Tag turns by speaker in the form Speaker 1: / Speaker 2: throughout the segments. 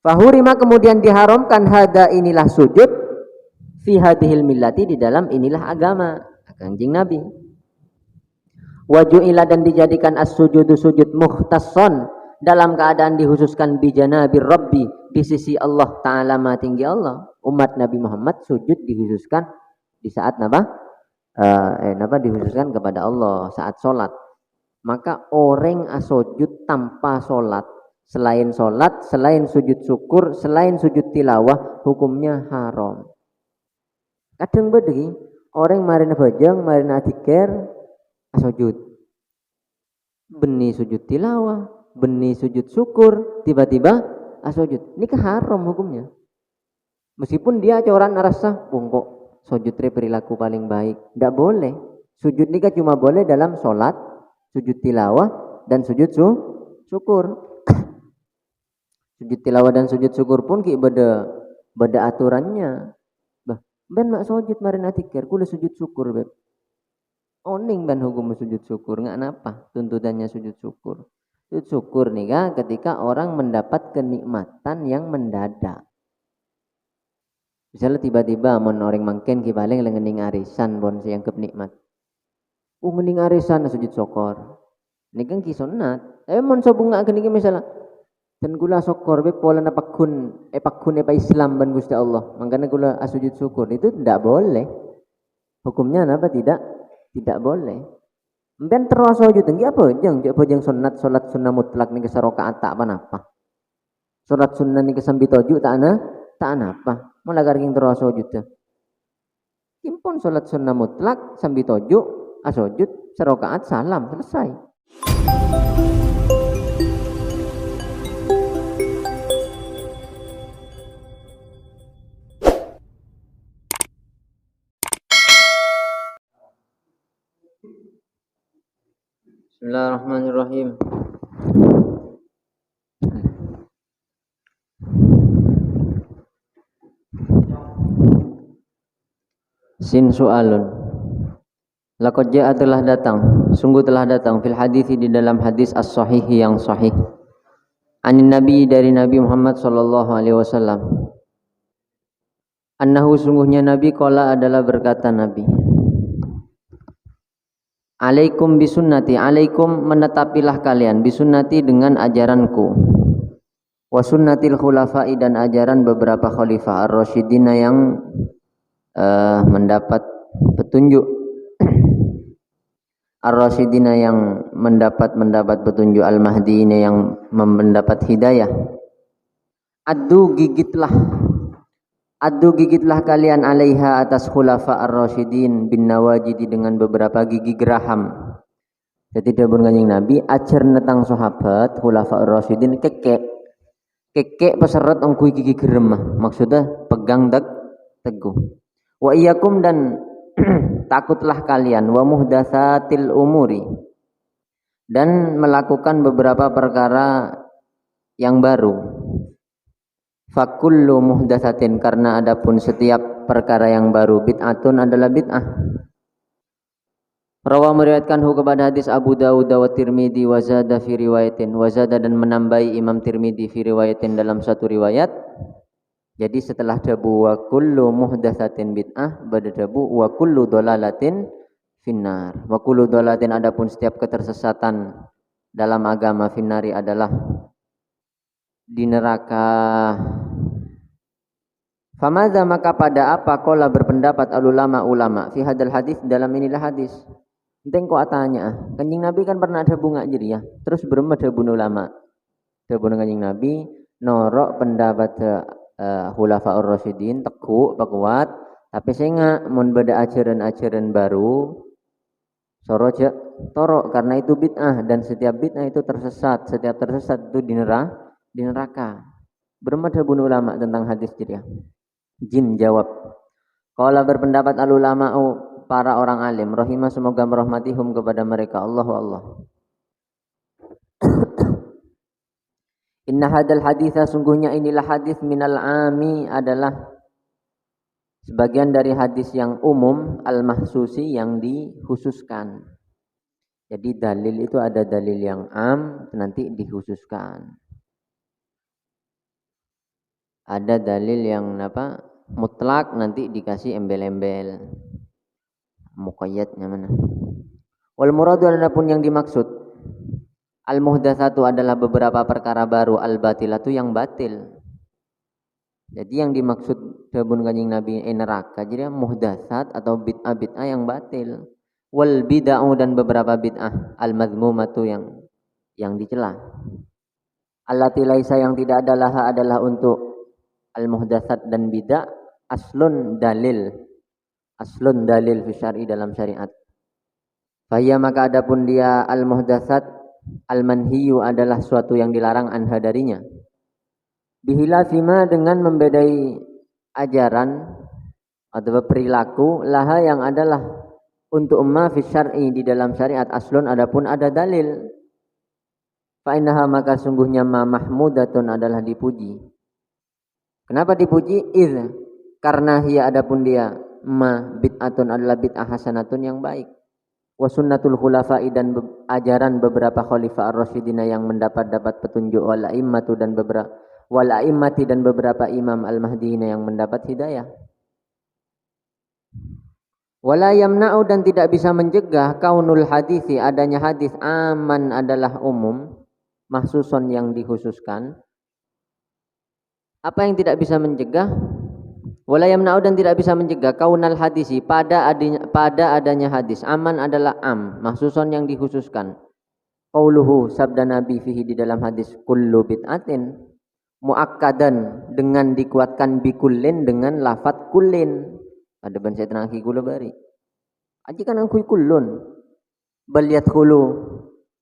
Speaker 1: Fahurima kemudian diharamkan hada inilah sujud fi hadhil millati di dalam inilah agama Kanjeng Nabi. Waju'ila dan dijadikan as-sujudu sujud mukhtasson dalam keadaan dikhususkan bijana birrabbi di sisi Allah Ta'ala ma tinggi Allah. Umat Nabi Muhammad sujud dikhususkan di saat dikhususkan kepada Allah saat sholat. Maka orang asujud tanpa sholat, selain sujud syukur, selain sujud tilawah, hukumnya haram. Kadang bedegi orang marina bajang, marina adikir asujud, benih sujud tilawah, benih sujud syukur, tiba-tiba asujud. Ini haram hukumnya. Meskipun dia coran rasa bongkok sujud perilaku paling baik, tidak boleh. Sujud ini cuma boleh dalam sholat, sujud tilawah dan sujud syukur. Sujud tilawah dan sujud syukur pun ki beda aturannya. Ben mak sujud marin atikir, kula sujud syukur beb. Oning ben hukum sujud syukur, nggak napa tuntutannya sujud syukur. Sujud syukur nih kan ketika orang mendapat kenikmatan yang mendadak. Misalnya tiba-tiba mon orang mangken ki paling ngening arisan bon yang kenikmat. Ngening arisan sujud syukur. Ini kan ki sunat. Mon sobunga geni misalnya dan gula syukur be pola pakun Islam ban Gusti Allah. Makanya gula sujud syukur itu tidak boleh. Hukumnya apa tidak boleh. Ben terus sujud tinggi apa jeng sunat salat sunnah mutlak nih ke rakaat tak apa. Salat sunnah nih ke sambil toju tak apa. Malah gareng terus sujud teh. Impun salat sunnah mutlak sambil toju sujud serakaat salam selesai. Bismillahirrahmanirrahim. Sin soalun. Laqad jaa telah datang, sungguh telah datang fil hadis di dalam hadis as-sahih yang sahih. Anin Nabi dari Nabi Muhammad sallallahu alaihi wasallam. Annahu sungguhnya Nabi qala adalah berkata Nabi. Alaikum bisunnati, alaikum menetapilah kalian bisunnati dengan ajaranku. Wa sunnatil khulafa'i dan ajaran beberapa khalifah ar-rasyidina yang mendapat petunjuk. Ar-rasyidina yang mendapat petunjuk, al-mahdiina yang mendapat hidayah. Addu gigitlah kalian alaiha atas khulafa ar-rasyidin bin nawajidi dengan beberapa gigi geraham. Jadi dapun Kanjeng Nabi ajar netang sahabat khulafa ar-rasyidin kekek peseret ongkui gigi gerem, maksudnya pegang teguh. Wa iyyakum dan takutlah kalian wa muhdatsatil umuri dan melakukan beberapa perkara yang baru. Fakullu muhdatsatin karena adapun setiap perkara yang baru bid'atun adalah bid'ah. Rawa meriwayatkanhu kepada hadis Abu Dawud wa Tirmidzi wa zada fi riwayatin wa zada dan menambahi Imam Tirmidzi fi riwayatin dalam satu riwayat. Jadi setelah dabu wa kullu muhdatsatin bid'ah bada dabu wa kullu dhalalatin finnar. Wa kullu dhalalatin adapun setiap ketersesatan dalam agama finnari adalah di neraka. Famadza maka pada apa qala berpendapat ulama fi hadal hadis dalam inilah hadis. Enteng kok tanya, Kanjeng Nabi kan pernah ada bunga jadi ya. Terus berempat ada bunuh ulama. Ada bunuh Kanjeng Nabi norok pendapat khulafaur rasyidin teguh kuat, tapi saya mun beda ajaran-ajaran baru soroja torok karena itu bid'ah dan setiap bid'ah itu tersesat, setiap tersesat itu di neraka. Berempat ada bunuh ulama tentang hadis jadi ya. Jim jawab. Qala berpendapat al ulama'u para orang alim rahimah semoga merahmatihum kepada mereka Allah. Inna hadal haditha sungguhnya inilah hadis minal ami adalah sebagian dari hadis yang umum al-mahsusi yang dikhususkan. Jadi dalil itu ada dalil yang am nanti dikhususkan. Ada dalil yang mutlak nanti dikasih embel-embel. Muqayyadnya mana? Wal muradu adapun yang dimaksud al muhdatsatu adalah beberapa perkara baru, al batilatu yang batil. Jadi yang dimaksud dabun kanjing Nabi neraka jadi muhdatsat atau bid'ah yang batil. Wal bid'ah dan beberapa bid'ah al madzmumatu yang dicela. Allati laisa yang tidak adalah untuk al muhdatsat dan bid'ah aslun dalil fi syar'i dalam syariat. Fahiyya maka adapun dia al muhdatsat al manhiyu adalah suatu yang dilarang anha darinya. Bihilafima dengan membedai ajaran atau perilaku laha yang adalah untuk ma fi syar'i di dalam syariat aslun adapun ada dalil. Fa innaha maka sungguhnya ma mahmudatun adalah dipuji. Kenapa dipuji? Karena hiya adapun dia ma bid'atun adalah bid'ah hasanatun yang baik. Wa sunnatul khulafa'i dan ajaran beberapa khalifah ar-rasyidina yang dapat petunjuk wal a'immatu dan beberapa imam al-mahdiyina yang mendapat hidayah. Wala yamna'u dan tidak bisa mencegah kaunul hadisi adanya hadis aman adalah umum, mahsuson yang dikhususkan. Apa yang tidak bisa mencegah? Wala yamna'u dan tidak bisa mencegah kaunal hadisi pada adanya hadis aman adalah mahsuson yang dikhususkan. Qauluhu sabda Nabi fihi di dalam hadis kullu bid'atin muakkadan dengan dikuatkan bikullin dengan lafat kullin. Ada ban saya tenang kula bari. Aji kan angkui kullun. Bal yadkhulu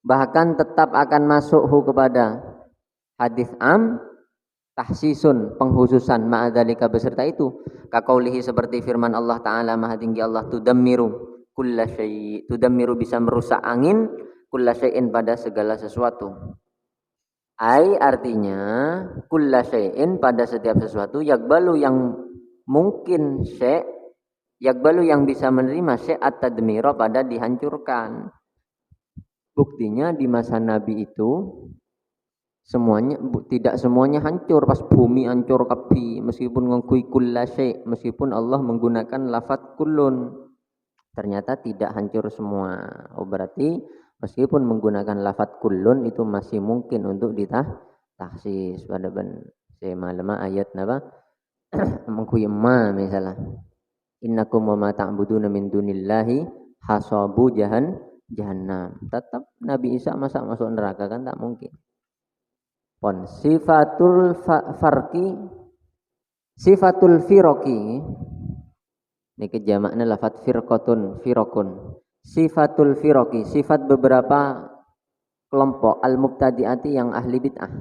Speaker 1: bahkan tetap akan masuk kepada hadis tahsisun penghususan ma'adzalika beserta itu. Kaqaulihi seperti firman Allah taala Maha tinggi Allah tudammiru kullasyai tudammiru bisa merusak angin kullasyai'in pada segala sesuatu. Artinya kullasyai'in pada setiap sesuatu yakbalu yang mungkin yakbalu yang bisa menerima at-tadmira pada dihancurkan. Buktinya di masa Nabi itu tidak semuanya hancur pas bumi hancur kapi meskipun ngakui kullasyai meskipun Allah menggunakan lafaz kullun ternyata tidak hancur semua. Berarti meskipun menggunakan lafaz kullun itu masih mungkin untuk ditahsis pada semalama ayat napa mengkui ma misalnya innakum wa ma ta'buduna min dunillahi hasabu jahannam. Tetap Nabi Isa masa masuk neraka kan tak mungkin. Pon sifatul firqi niki jamakna lafaz firqatun firqun. Sifatul firqi sifat beberapa kelompok al-mubtadi'ati yang ahli bid'ah.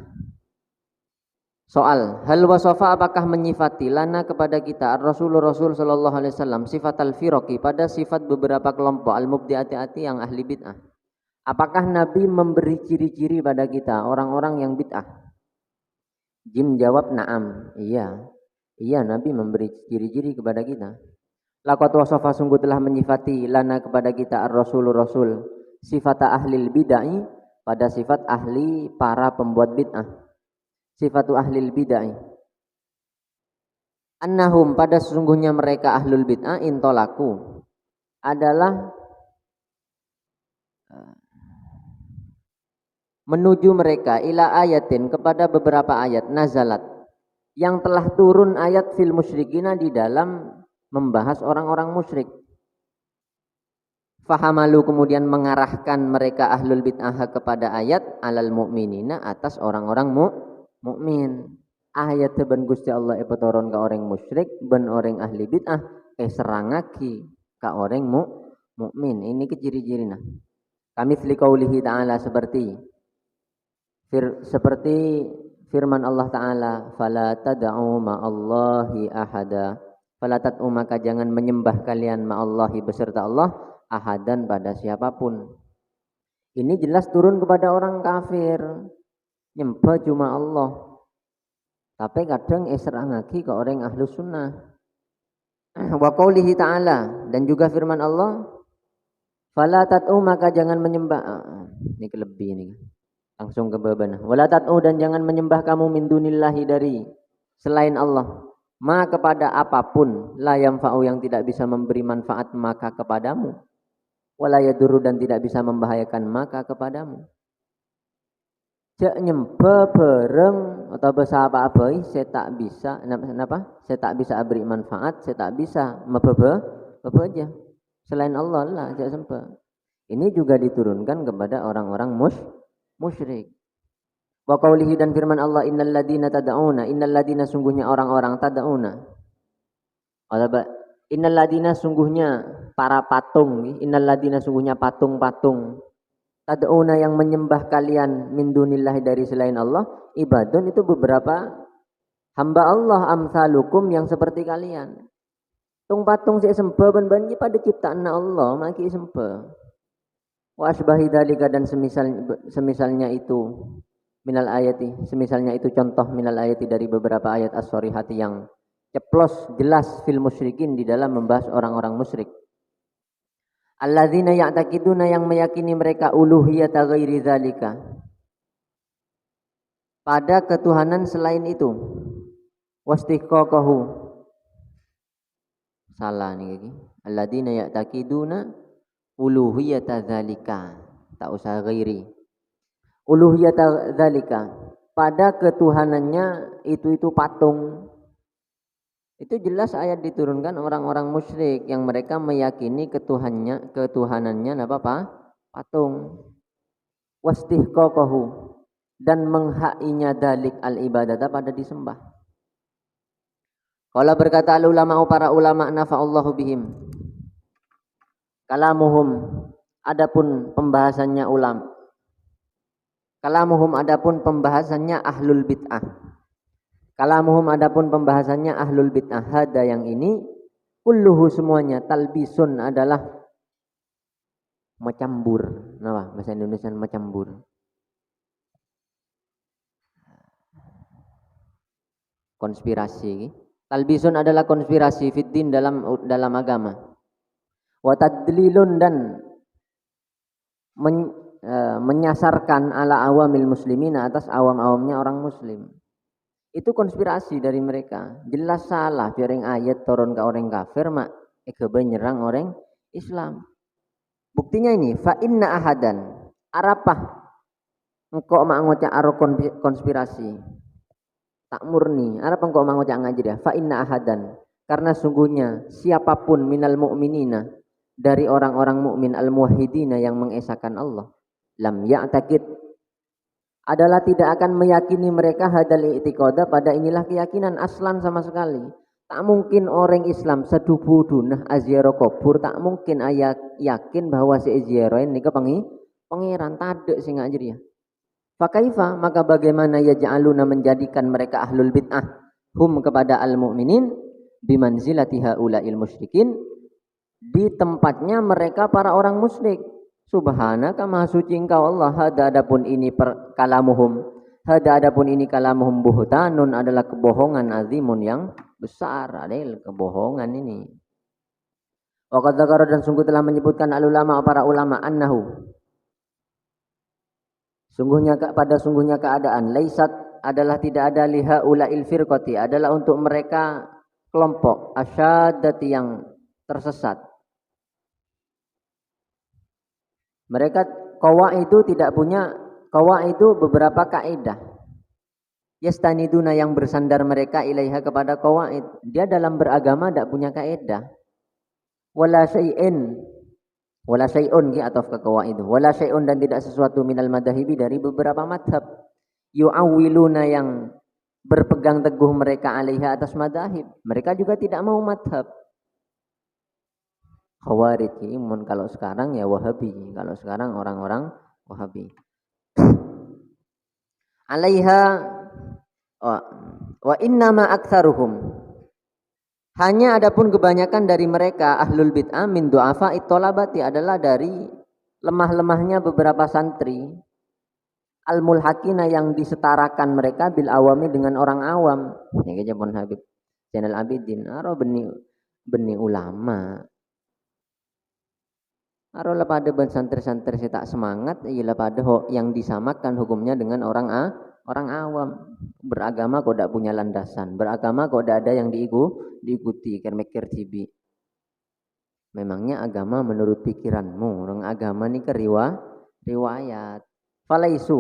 Speaker 1: Soal, hal wasafa apakah menyifati lana kepada kita Rasul sallallahu alaihi wasallam sifat al-firqi pada sifat beberapa kelompok al-mubtadi'ati yang ahli bid'ah. Apakah Nabi memberi ciri-ciri pada kita orang-orang yang bid'ah? Jim jawab na'am. Iya Nabi memberi ciri-ciri kepada kita. Laqad wasafa sungguh telah menyifati lana kepada kita Rasul sifat ahlil bid'ah pada sifat ahli para pembuat bid'ah. Sifatu ahlil bid'ah annahum pada sesungguhnya mereka ahlul bid'ah intolaku adalah menuju mereka ila ayatin kepada beberapa ayat nazalat yang telah turun ayat fil musyrikina di dalam membahas orang-orang musyrik. Fahamalu kemudian mengarahkan mereka ahlul bid'ah kepada ayat alal mu'minina atas orang-orang mukmin. Ayat ben Gusti Allah epetoron ka orang musyrik ben orang ahli bid'ah serangaki ka orang mukmin. Ini ciri-cirina. Kami qaulihi ta'ala seperti firman Allah Ta'ala fala tad'u ma'allahi ahada fala tad'u maka jangan menyembah kalian ma'allahi beserta Allah ahadan pada siapapun. Ini jelas turun kepada orang kafir nyembah cuma Allah tapi kadang serangaki ke orang ahlu sunnah. Wa qaulihi ta'ala dan juga firman Allah fala tad'u maka jangan menyembah ini kelebih ini langsung ke babana. Wala tat'u dan jangan menyembah kamu min dunillahi dari selain Allah, ma kepada apapun, la yanfa'u yang tidak bisa memberi manfaat maka kepadamu, wala yadurru dan tidak bisa membahayakan maka kepadamu. Jak nyembah bareng atau bersapa abai, saya tak bisa, kenapa? Saya tak bisa beri manfaat, saya tak bisa apa aja. Selain Allah lah, jak sembah. Ini juga diturunkan kepada orang-orang musyrik. Wa qaulihi dan firman Allah, innal ladina sungguhnya orang-orang tad'una. Innal ladina sungguhnya para patung, innal ladina sungguhnya patung-patung. Tad'una yang menyembah kalian min dunillah dari selain Allah, ibadun itu beberapa hamba Allah amsalukum yang seperti kalian. Tung patung sik sembah ban-ban pada ciptaan Allah, maki sembah. Wa asbahi dzalika dan semisalnya itu minal ayati, semisalnya itu contoh minal ayati dari beberapa ayat as-sharihati yang ceplos jelas fil musyrikin di dalam membahas orang-orang musyrik. Alladzina ya'taqiduna yang meyakini mereka uluhiyata ghairi dzalika, pada ketuhanan selain itu. Wastiqaqahu, salah nih lagi. Alladzina ya'taqiduna uluhiyata dzalika, tak usah ghairi. Uluhiyata dzalika, pada ketuhanannya itu patung. Itu jelas ayat diturunkan orang-orang musyrik yang mereka meyakini ketuhanannya apa? Patung. Wastihqaqahu, dan menghainya dalik al-ibadata pada disembah. Kalau berkata ulama para ulama nafa'allahu bihim. Kalamuhum, adapun pembahasannya ulama. Kalamuhum adapun pembahasannya ahlul bid'ah. Kalamuhum adapun pembahasannya ahlul bid'ah, hada yang ini kulluhu semuanya talbisun adalah macambur. Nah, bahasa Indonesia macambur. Konspirasi. Talbisun adalah konspirasi fiddin dalam agama. Wa tadlilun dan menyasarkan ala awamil muslimina atas awam-awamnya orang muslim. Itu konspirasi dari mereka. Jelas salah piring ayat turun ke orang kafir mak nyerang orang Islam. Buktinya ini fa inna ahadan arapah engkau mak ngocak aro konspirasi tak murni arapah engkau mak ngocak ngaji dia fa inna ahadan karena sungguhnya siapapun minal mu'minina dari orang-orang mukmin al muwahhidina yang mengesahkan Allah lam ya'taqid adalah tidak akan meyakini mereka hadal i'tiqada pada inilah keyakinan aslan sama sekali. Tak mungkin orang Islam sedubu dunah aziarah kubur, tak mungkin ayat yakin bahwa si aziarah ini pangeran tadek sing ngajir ya. Fakaifa maka bagaimana yaj'aluna menjadikan mereka ahlul bid'ah hum kepada al-mu'minin bimanzilati haula'il musyrikin di tempatnya mereka para orang musyrik. Subhanaka maha suci engkau Allah. Hada adapun ini kalamuhum. Hada adapun ini kalamuhum buhtanun adalah kebohongan azimun yang besar. Adalah kebohongan ini. Waqad dzakara dan sungguh telah menyebutkan al-ulama para ulama annahu. Sungguhnya keadaan laisat adalah tidak ada liha ulail firqati adalah untuk mereka kelompok asyadati yang tersesat. Mereka qawaid itu tidak punya qawaid itu beberapa kaidah. Yastaniduna yang bersandar mereka ilaiha kepada qawaid. Dia dalam beragama tidak punya kaidah. Wala syai'un ki atau ke qawaid. Wala syai'un dan tidak sesuatu minal madahibi dari beberapa madhab. Yu'awwiluna yang berpegang teguh mereka alaiha atas madahib. Mereka juga tidak mau madhab. Khawarij imun kalau sekarang ya Wahabi, kalau sekarang orang-orang Wahabi. Alaiha wa innama aktsaruhum hanya adapun kebanyakan dari mereka ahlul bid'ah min du'afa itolabati adalah dari lemah-lemahnya beberapa santri al-mulhaqina yang disetarakan mereka bil awami dengan orang awam. Ini aja pun Habib Zainal Abidin aro beni ulama. Aro pada santri-santri tak semangat, ialah pada yang disamakan hukumnya dengan orang orang awam. Beragama kok tidak punya landasan, beragama kok tidak ada yang diikuti, kan mikir cibi. Memangnya agama menurut pikiranmu, orang agama ini ke riwayat. Falaisu,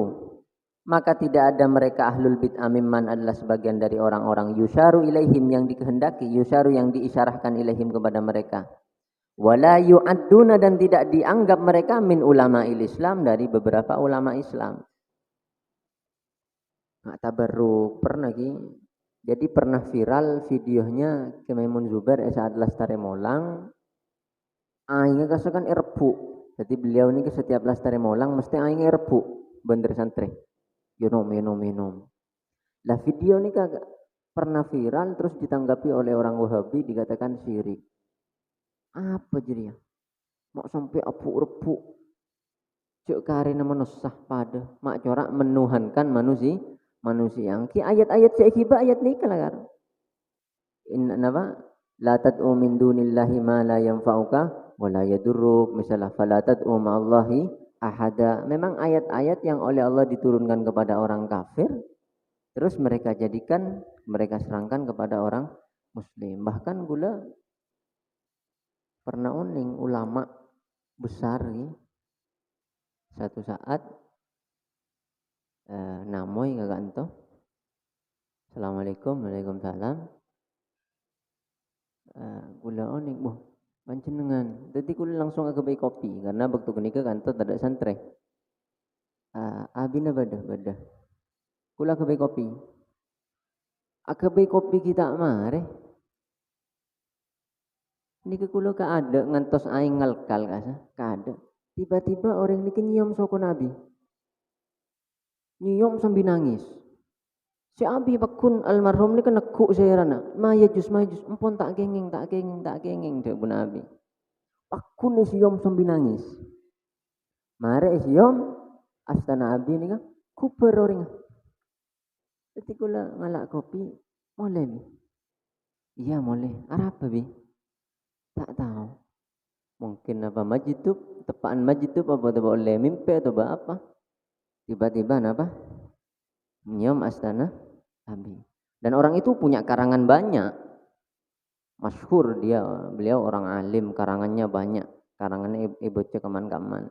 Speaker 1: maka tidak ada mereka ahlul bid'ah mimman adalah sebagian dari orang-orang yusyaru ilaihim yang dikehendaki, yusyaru yang diisyarahkan ilaihim kepada mereka. Wala yu'adduna dan tidak dianggap mereka min ulama'il Islam dari beberapa ulama Islam. Nah, tabarruk pernah jadi pernah viral videonya Kememun Zubair saat Lestari Molang. Aingnya kasakan erbu. Jadi beliau ini setiap Lestari Molang mesti aingnya erbu bener santri. Minum. Lah video ini kagak pernah viral terus ditanggapi oleh orang Wahabi dikatakan syirik. Apa jadi ya? Mau sampai repu cuk karena menusah pada mak corak menuhankan manusia. Ki ayat-ayat saiki ayat nikah lah kan. Inna napa? La tad'u min dunillahi ma la yanfa'uka wa la yadurruk. Misalnya fala tad'u ma'allahi ahada. Memang ayat-ayat yang oleh Allah diturunkan kepada orang kafir terus mereka serangkan kepada orang muslim. Bahkan gula pernah uning ulama besar satu saat namoy kagak ento. Assalamualaikum, waalaikumsalam. Gula oning, panjenengan. Jadi kula langsung agak baik kopi karena waktu kenika kantor tidak santre. Abina badah. Kula agak baik kopi. Agak baik kopi kita mare. Nika kula ka ada ngantos aing ngalkal kada. Tiba-tiba orang niki nyium soko Nabi. Nyium sambil nangis. Si Abi Bakun almarhum ni kan nekuk saya rana. Majus. Empon tak kenging. Dia pun Abi. Bakun ni siom sambil nangis. Mare siom astana Abi ni kan kuper orang. Jadi kula ngalak kopi, boleh ni? Iya boleh. Apa bi? Tak tahu. Mungkin apa majitub, tepaan majitub apa boleh mimpi atau apa? Tiba-tiba apa? Nyium astana Abi. Dan orang itu punya karangan banyak. Masyhur beliau orang alim, karangannya banyak. Karangannya ibaca kaman-kaman.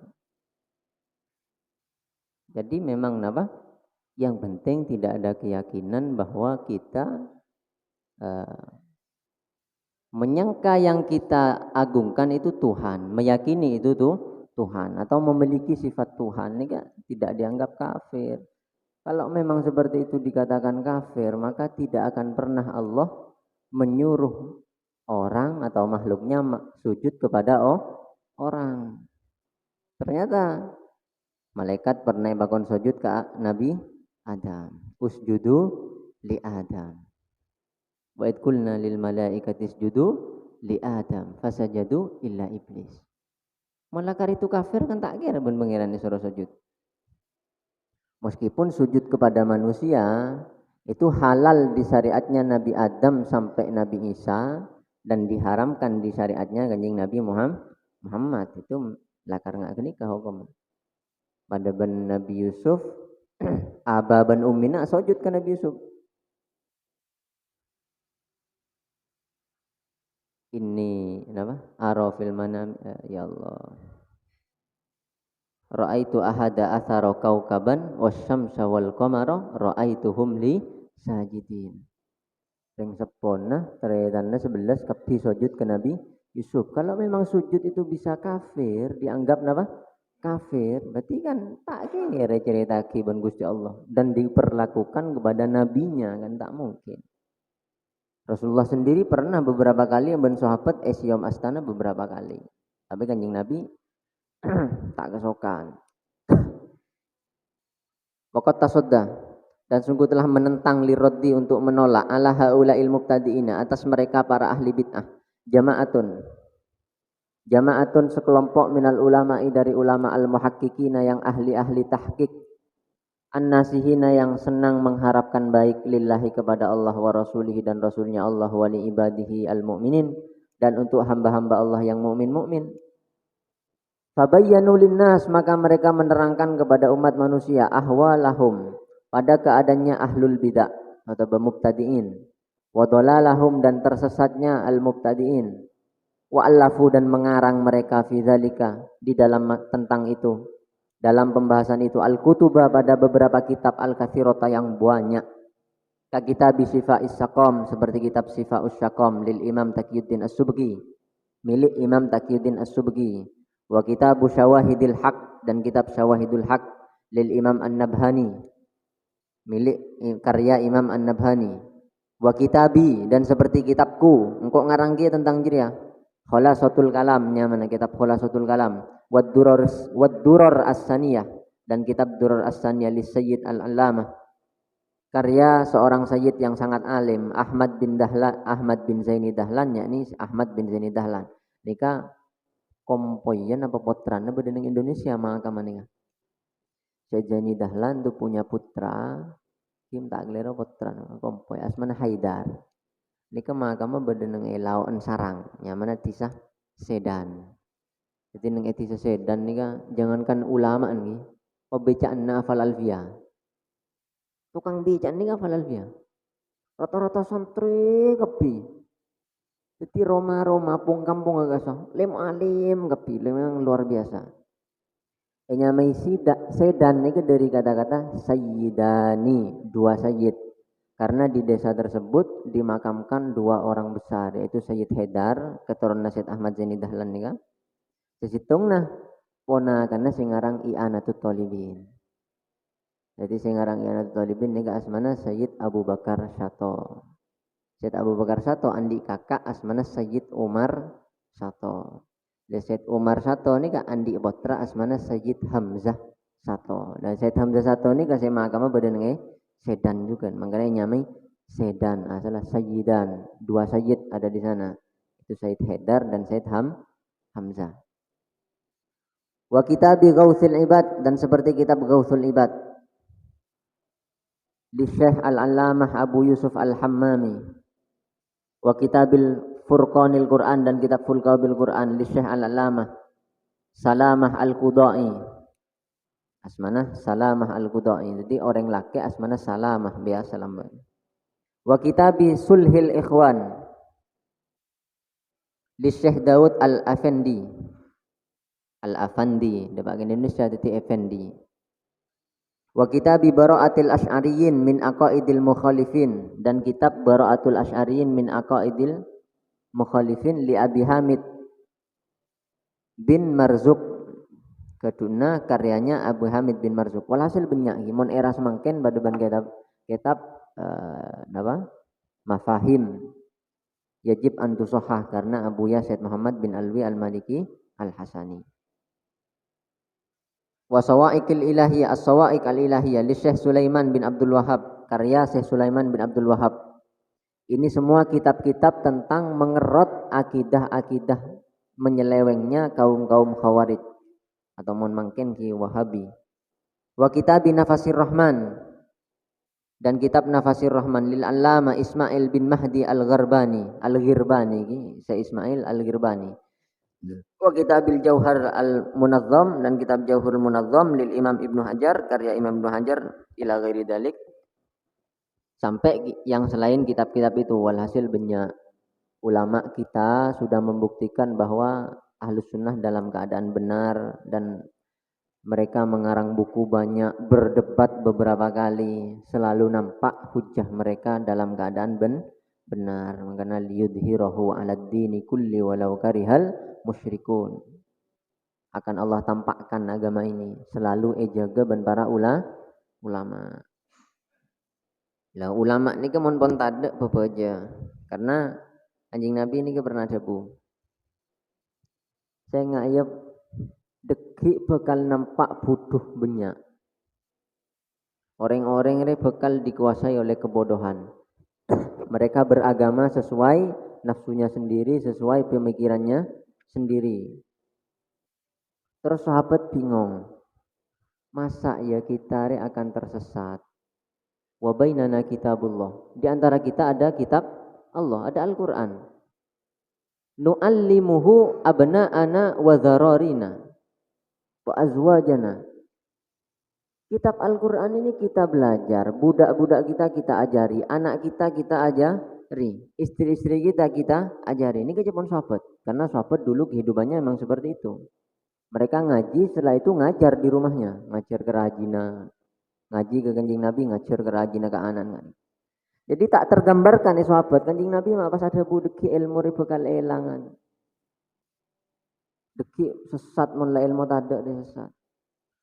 Speaker 1: Jadi memang apa? Yang penting tidak ada keyakinan bahwa kita menyangka yang kita agungkan itu Tuhan, meyakini itu Tuhan atau memiliki sifat Tuhan ini kan tidak dianggap kafir. Kalau memang seperti itu dikatakan kafir, maka tidak akan pernah Allah menyuruh orang atau makhluknya sujud kepada orang. Ternyata malaikat pernah bakon sujud ke Nabi Adam. Usjudu li Adam. Wa id qulna lil malaikati isjudu li Adam fasajadu illa iblis. Malaikat itu kafir kan tak kira pun pangeran disuruh sujud. Meskipun sujud kepada manusia itu halal di syariatnya Nabi Adam sampai Nabi Isa dan diharamkan di syariatnya Kanjeng Nabi Muhammad itu lakar nggak kenikah hukum. Pada ben Nabi Yusuf ababan ummina sujud ke Nabi Yusuf. Ini apa? Arafil manam ya Allah. Ra'aitu ahada athara kaukaban wasyamsa wal qamara ra'aituhum li sajidin. Yang sepona teretannya 11 kabdi sujud ke Nabi Yusuf. Kalau memang sujud itu bisa kafir, dianggap apa? Kafir, berarti kan tak kira cerita kibun Gusti Allah dan diperlakukan kepada nabinya kan tak mungkin. Rasulullah sendiri pernah beberapa kali yang ben sahabat siom astana beberapa kali. Tapi Kanjeng Nabi tak kesokan. Pokok tasodda dan sungguh telah menentang liroddi untuk menolak ala haula'il mubtadi'ina atas mereka para ahli bid'ah. Jama'atun sekelompok minal ulama'i dari ulama al-muhakkikina yang ahli-ahli tahqiq. An-nasihina yang senang mengharapkan baik lillahi kepada Allah wa rasulihi dan rasulnya Allah wa li ibadihi al-mu'minin dan untuk hamba-hamba Allah yang mu'min-mu'min. Fabayyanu linnas maka mereka menerangkan kepada umat manusia ahwalahum pada keadaannya ahlul bidah atau mubtadiin, wa dhalalahum dan tersesatnya al mubtadiin, wa allafu dan mengarang mereka fi dzalika di dalam tentang itu, dalam pembahasan itu al kutuba pada beberapa kitab al katsirata yang banyak, ka kitab Syifa Is-Saqam seperti kitab Syifa Us-Saqam lil Imam Taqiyuddin As-Subki milik Imam Taqiyuddin As-Subki, wa kitab Syawahidil Haq dan kitab Syawahidul Haq lil Imam An-Nabhani milik karya Imam An-Nabhani, wa kitabi dan seperti kitabku engkau ngarang kia tentang jiria Khulasatul Kalam mana kitab Khulasatul Kalam, wad durar as-saniyah dan kitab Durar as-saniyah li Sayyid Al-Allamah karya seorang sayyid yang sangat alim Ahmad bin Zaini Dahlan, yakni Ahmad bin Zaini Dahlan nika kompoyen apa putrana bedeneng Indonesia maka maninga Zaini Dahlan tu punya putra Kim tak gelero putra kompoy asmana Haidar nika maka bedeneng Lawan Sarang nyamana tisah Sedan. Jadi neng tisah Sedan nika jangankan ulama nih pembacaan hafal alfiah tukang becak nika hafal alfiah rata-rata santri kepi. Jadi Roma kampung agak so lem alim kepi memang luar biasa. Nyamai Sedan itu dari kata-kata sayyidani, dua sayyid. Karena di desa tersebut dimakamkan dua orang besar, yaitu Sayyid Haidar, keturunan Sayyid Ahmad Zaini Dahlan nika. Sesitungna ponakanna sing aran I'anatul Thalibin. Jadi sing aran I'anatul Thalibin nika asmana Sayyid Abu Bakar Sato. Sayyid Abu Bakar Sato andi kakak asmana Sayyid Umar Sato. Sayyid Umar Sato ni ka andi putra asmana Sayyid Hamzah Sato. Dan Sayyid Hamzah Sato ni kasih mahkamah badan Sedan juga. Makanya nyamai Sedan, asalah Sayyidan. Dua Sayyid ada di sana. Itu Sayyid Haidar dan Sayyid Hamzah. Wa kitabi Ghauthul Ibad dan seperti kitab Ghauthul Ibad di Syekh Al-Allamah Abu Yusuf Al-Hammami. Wa kitabil Furqanil Quran dan kitab Furqanil Quran li Syekh Al-Allamah Salamah Al-Qudai. Asmana Salamah Al-Qudai. Jadi orang laki asmana Salamah biasa lambat. Wa kitabi Sulhil Ikhwan li Syekh Daud Al-Afandi. Al-Afandi, dapat Indonesia jadi Effendi. Wa kitabi Bara'atil Asy'ariyyin min Aqaidil Mukhalifin dan kitab Bara'atul Asy'ariyyin min Aqaidil Mukhalifin li Abi Hamid bin Marzuq keduna karyanya Abu Hamid bin Marzuq. Walhasil banyak mon era semangken badeban kitab Mafahim yajib antusohah karena Abu Ya Said Muhammad bin Alwi Al-Maliki Al-Hasani. Wa Sawa'iqil Ilahiyah As-Sawa'iq Al-Ilahiyah li Syekh Sulaiman bin Abdul Wahhab karya Syekh Sulaiman bin Abdul Wahhab. Ini semua kitab-kitab tentang mengerot akidah-akidah menyelewengnya kaum-kaum Khawarij atau mon mangken ki Wahabi. Wa kitab Nafasir Rahman dan kitab Nafasir Rahman lil Allama Ismail bin Mahdi Al-Gharbani ki Syekh Ismail Al-Gharbani. Wa kitabil Jauhar Al-Munazzam dan kitab Jauhar Al-Munazzam lil Imam Ibnu Hajar karya Imam Ibnu Hajar ila ghairi dalik sampai yang selain kitab-kitab itu. Walhasil banyak ulama kita sudah membuktikan bahwa Ahlus Sunnah dalam keadaan benar dan mereka mengarang buku banyak, berdebat beberapa kali, selalu nampak hujjah mereka dalam keadaan benar. Makanya liyudhirahu 'alad dini kulli walau karihal musyrikun. Akan Allah tampakkan agama ini selalu ejaga ben para ulama. Lah ulama ni ke mon pon tade bebeja karena anjing Nabi ini ke pernah debu. Saya ngayap deki bakal nampak bodoh banyak. Orang-orang ini bakal dikuasai oleh kebodohan. Mereka beragama sesuai nafsunya sendiri, sesuai pemikirannya sendiri. Terus sahabat bingung. Masa ya kita akan tersesat? Wa bainana kitabullah. Di antara kita ada kitab Allah, ada Al-Qur'an. Nu'allimuhu abna'ana wa dzararina wa azwajana. Kitab Al-Quran ini kita belajar, budak-budak kita ajari, anak kita ajari, istri-istri kita ajari. Ini kejepun sahabat, karena sahabat dulu kehidupannya memang seperti itu. Mereka ngaji, setelah itu ngajar di rumahnya, ngajar kerajinan, ngaji ke Kanjeng Nabi, ngajar kerajinan ke anak. Jadi tak tergambarkan nih sahabat, Kanjeng Nabi mah pas ada budeki ilmu bakal elangan. Deki sesat mun ilmu tadak sesat.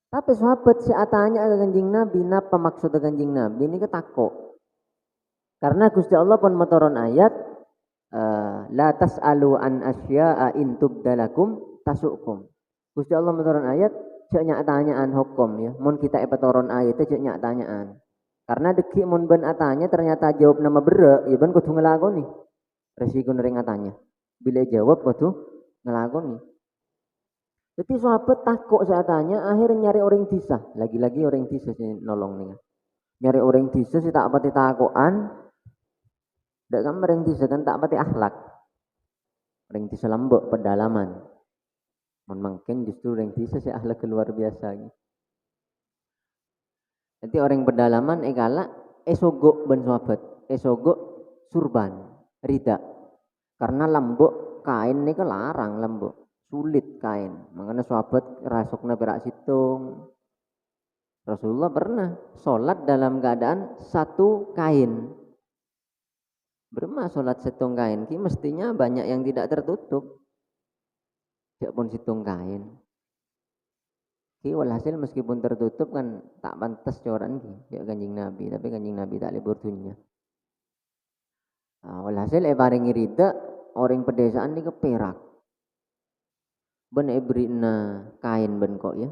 Speaker 1: Tapi sahabat si atanya ke Kanjeng Nabi, napa maksud Kanjeng Nabi ini ketakok. Karena Gusti Allah pun motoron ayat la tas'alu an asya'a in tubdalakum tasukum. Gusti Allah motoron ayat cek nyak tanyaan hukum ya. Mun kita epetoron ayat itu cek nyak tanyaan. Karena deki mun ben atanya ternyata jawab nama bere, ya ben kudu ngelakoni. Resiko nering atanya. Bila jawab kudu ngelakoni. Jadi sahabat takut saya tanya, akhirnya nyari orang disah. Lagi-lagi orang disah sih nolong nih. Nyari orang disah sih tak pati takoan. Tidak kan orang disah kan tak pati akhlak. Orang disah lembut pedalaman. Mungkin justru orang disah sih akhlak luar biasa. Jadi orang pedalaman ekala esogok ben sahabat. Esogok surban, rida. Karena lembut kain ini kan larang lembut. Sulit kain, makanya sahabat rasukna perak situng. Rasulullah pernah sholat dalam keadaan satu kain. Berma sholat situng kain, ki mestinya banyak yang tidak tertutup. Tidak pun situng kain. Ki walhasil meskipun tertutup kan tak pantas coran ki, ya Kanjeng Nabi, tapi Kanjeng Nabi tak libur dunia. Nah, walhasil paring rida orang pedesaan ini keperak. Ben ebrina kain ben kok ya.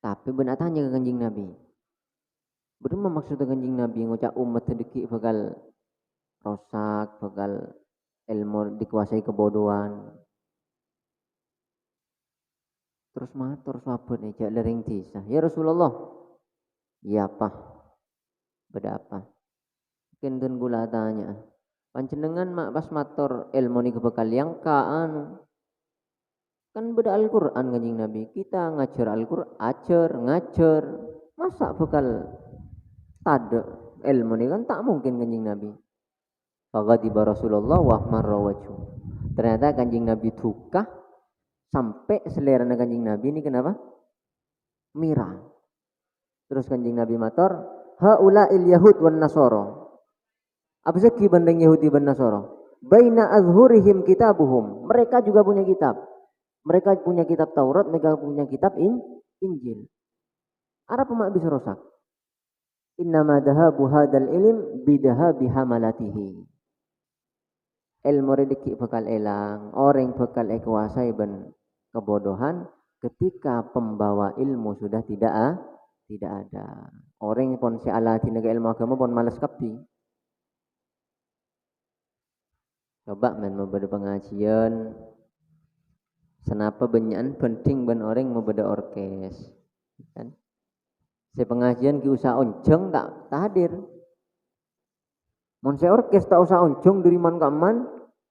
Speaker 1: Tapi ben tanya ke Kanjeng Nabi. Bener maksud Kanjeng Nabi ngucap umat sedikit bakal rosak, bakal ilmu dikuasai kebodohan. Terus matur sahabat nih jak lering disah. Ya Rasulullah. Iya apa? Beda apa? Mungkin den gula tanya. Panjenengan mak pas matur ilmu niku bakal yang kaan. Kan beda Al-Quran Kanjeng Nabi, kita ngajar Al-Quran, ngajar, masa bakal tada ilmu ini kan tak mungkin Kanjeng Nabi. Faghadiba Rasulullah wa marra wajhu. Ternyata Kanjeng Nabi duka sampai selera Kanjeng Nabi ini kenapa? Mirah. Terus Kanjeng Nabi matur, haula'il yahud wan nasara. Apa sih banding Yahudi dan Nasara? Baina azhurihim kitabuhum. Mereka juga punya kitab. Mereka punya kitab Taurat, mereka punya kitab Injil. Arab mak bisa rosak. Innama dahabu hadal ilim bidahabi hamalatihi. Ilmu redeki bakal elang, orang bakal kuasai ben kebodohan ketika pembawa ilmu sudah tidak ada. Orang pun si ala tinaga ilmu agama pun malas kapi. Coba men mau pengajian. Senapa banyakan penting ben orang mau beda orkes, kan? Si pengajian ki usah oncong tak hadir. Mun saya orkes tak usah oncong dari man kaman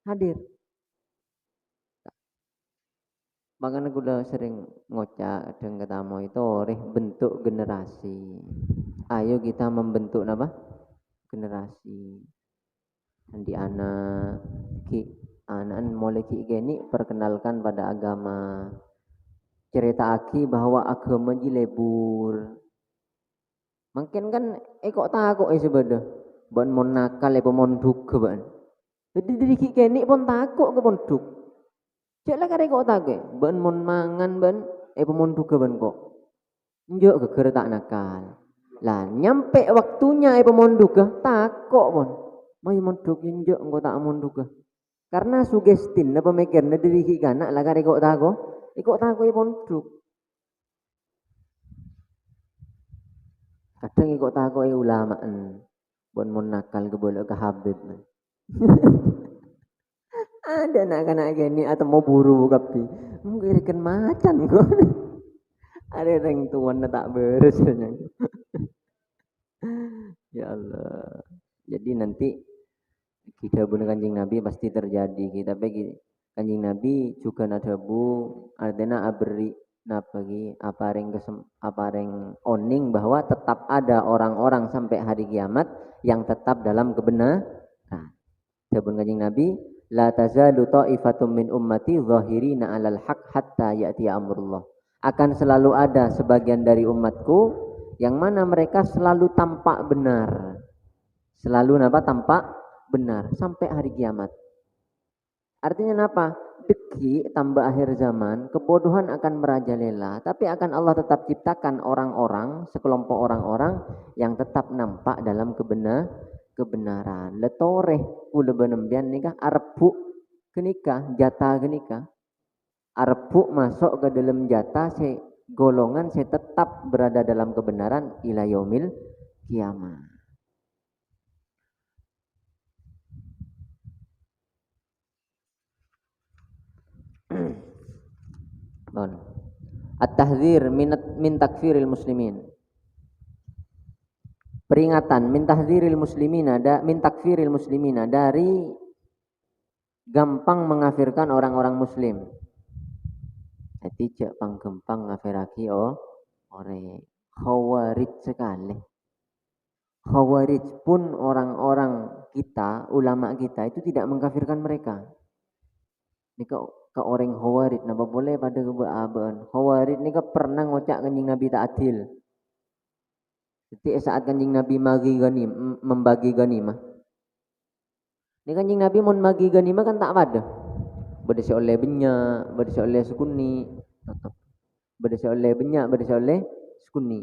Speaker 1: hadir. Makanya aku udah sering ngocak dengan katamu itu oleh bentuk generasi. Ayo kita membentuk apa? Generasi. Nanti anak mulai gini perkenalkan pada agama, cerita aki bahwa agama ini lebur. Mungkin kan kok takut sebedah ban mon nakal pemonduk ke ban. Jadi dari gini pun takut ke ponduk. Cek lah kare kok takut ban mon mangan ban pemonduk ke ban kok. Njuk geger tak nakal. Lah nyampe waktunya pemonduk ke takut pun. Mai monduk njuk engko tak monduk ke. Karena sugestin na pemikir na diri higana lah kare kok tako pondok. Kadang ikut tako ulamaan bon mon nakal kebolok ke Habib. Ada anak-anak gini atau mau buru kapi. Mungkin ikan macan kok. Ada yang tuan tak beres. Ya Allah. Jadi nanti kita bunuh Kanjeng Nabi pasti terjadi. Kita bagi Kanjeng Nabi juga ada bu, artinya abri apareng oning bahwa tetap ada orang-orang sampai hari kiamat yang tetap dalam kebenaran. Sabun Kanjeng Nabi, la tazalu ta'ifatum min ummati zahirina 'alal haq hatta ya'ti amrullah. Akan selalu ada sebagian dari umatku yang mana mereka selalu tampak benar. Selalu tampak benar sampai hari kiamat. Artinya apa? Deki tambah akhir zaman, kebodohan akan merajalela, tapi akan Allah tetap ciptakan orang-orang, sekelompok orang-orang yang tetap nampak dalam kebenaran. Letoreh kula benembian nikah arep kenikah jatah kenikah. Arep masuk ke dalam jatah golongan saya tetap berada dalam kebenaran ila yaumil kiamat. At-tahdzir min takfiril muslimin. Peringatan min tahdziril muslimina min takfiril muslimina, dari gampang mengafirkan orang-orang muslim. Jadi cek panggempang ngafiraki ore khawarij sekali. Khawarij pun orang-orang kita, ulama kita itu tidak mengkafirkan mereka. Ini ke orang khawarij napa boleh pada keabaan. Khawarij ini pernah ngocak Kanjeng Nabi tak adil. Jadi saat Kanjeng Nabi membagi ganimah. Ini Kanjeng Nabi mau bagi ganimah kan tak ada. Berdesi oleh benyak, berdesi oleh sukuni, tetap. Berdesi oleh benyak, berdesi oleh sukuni.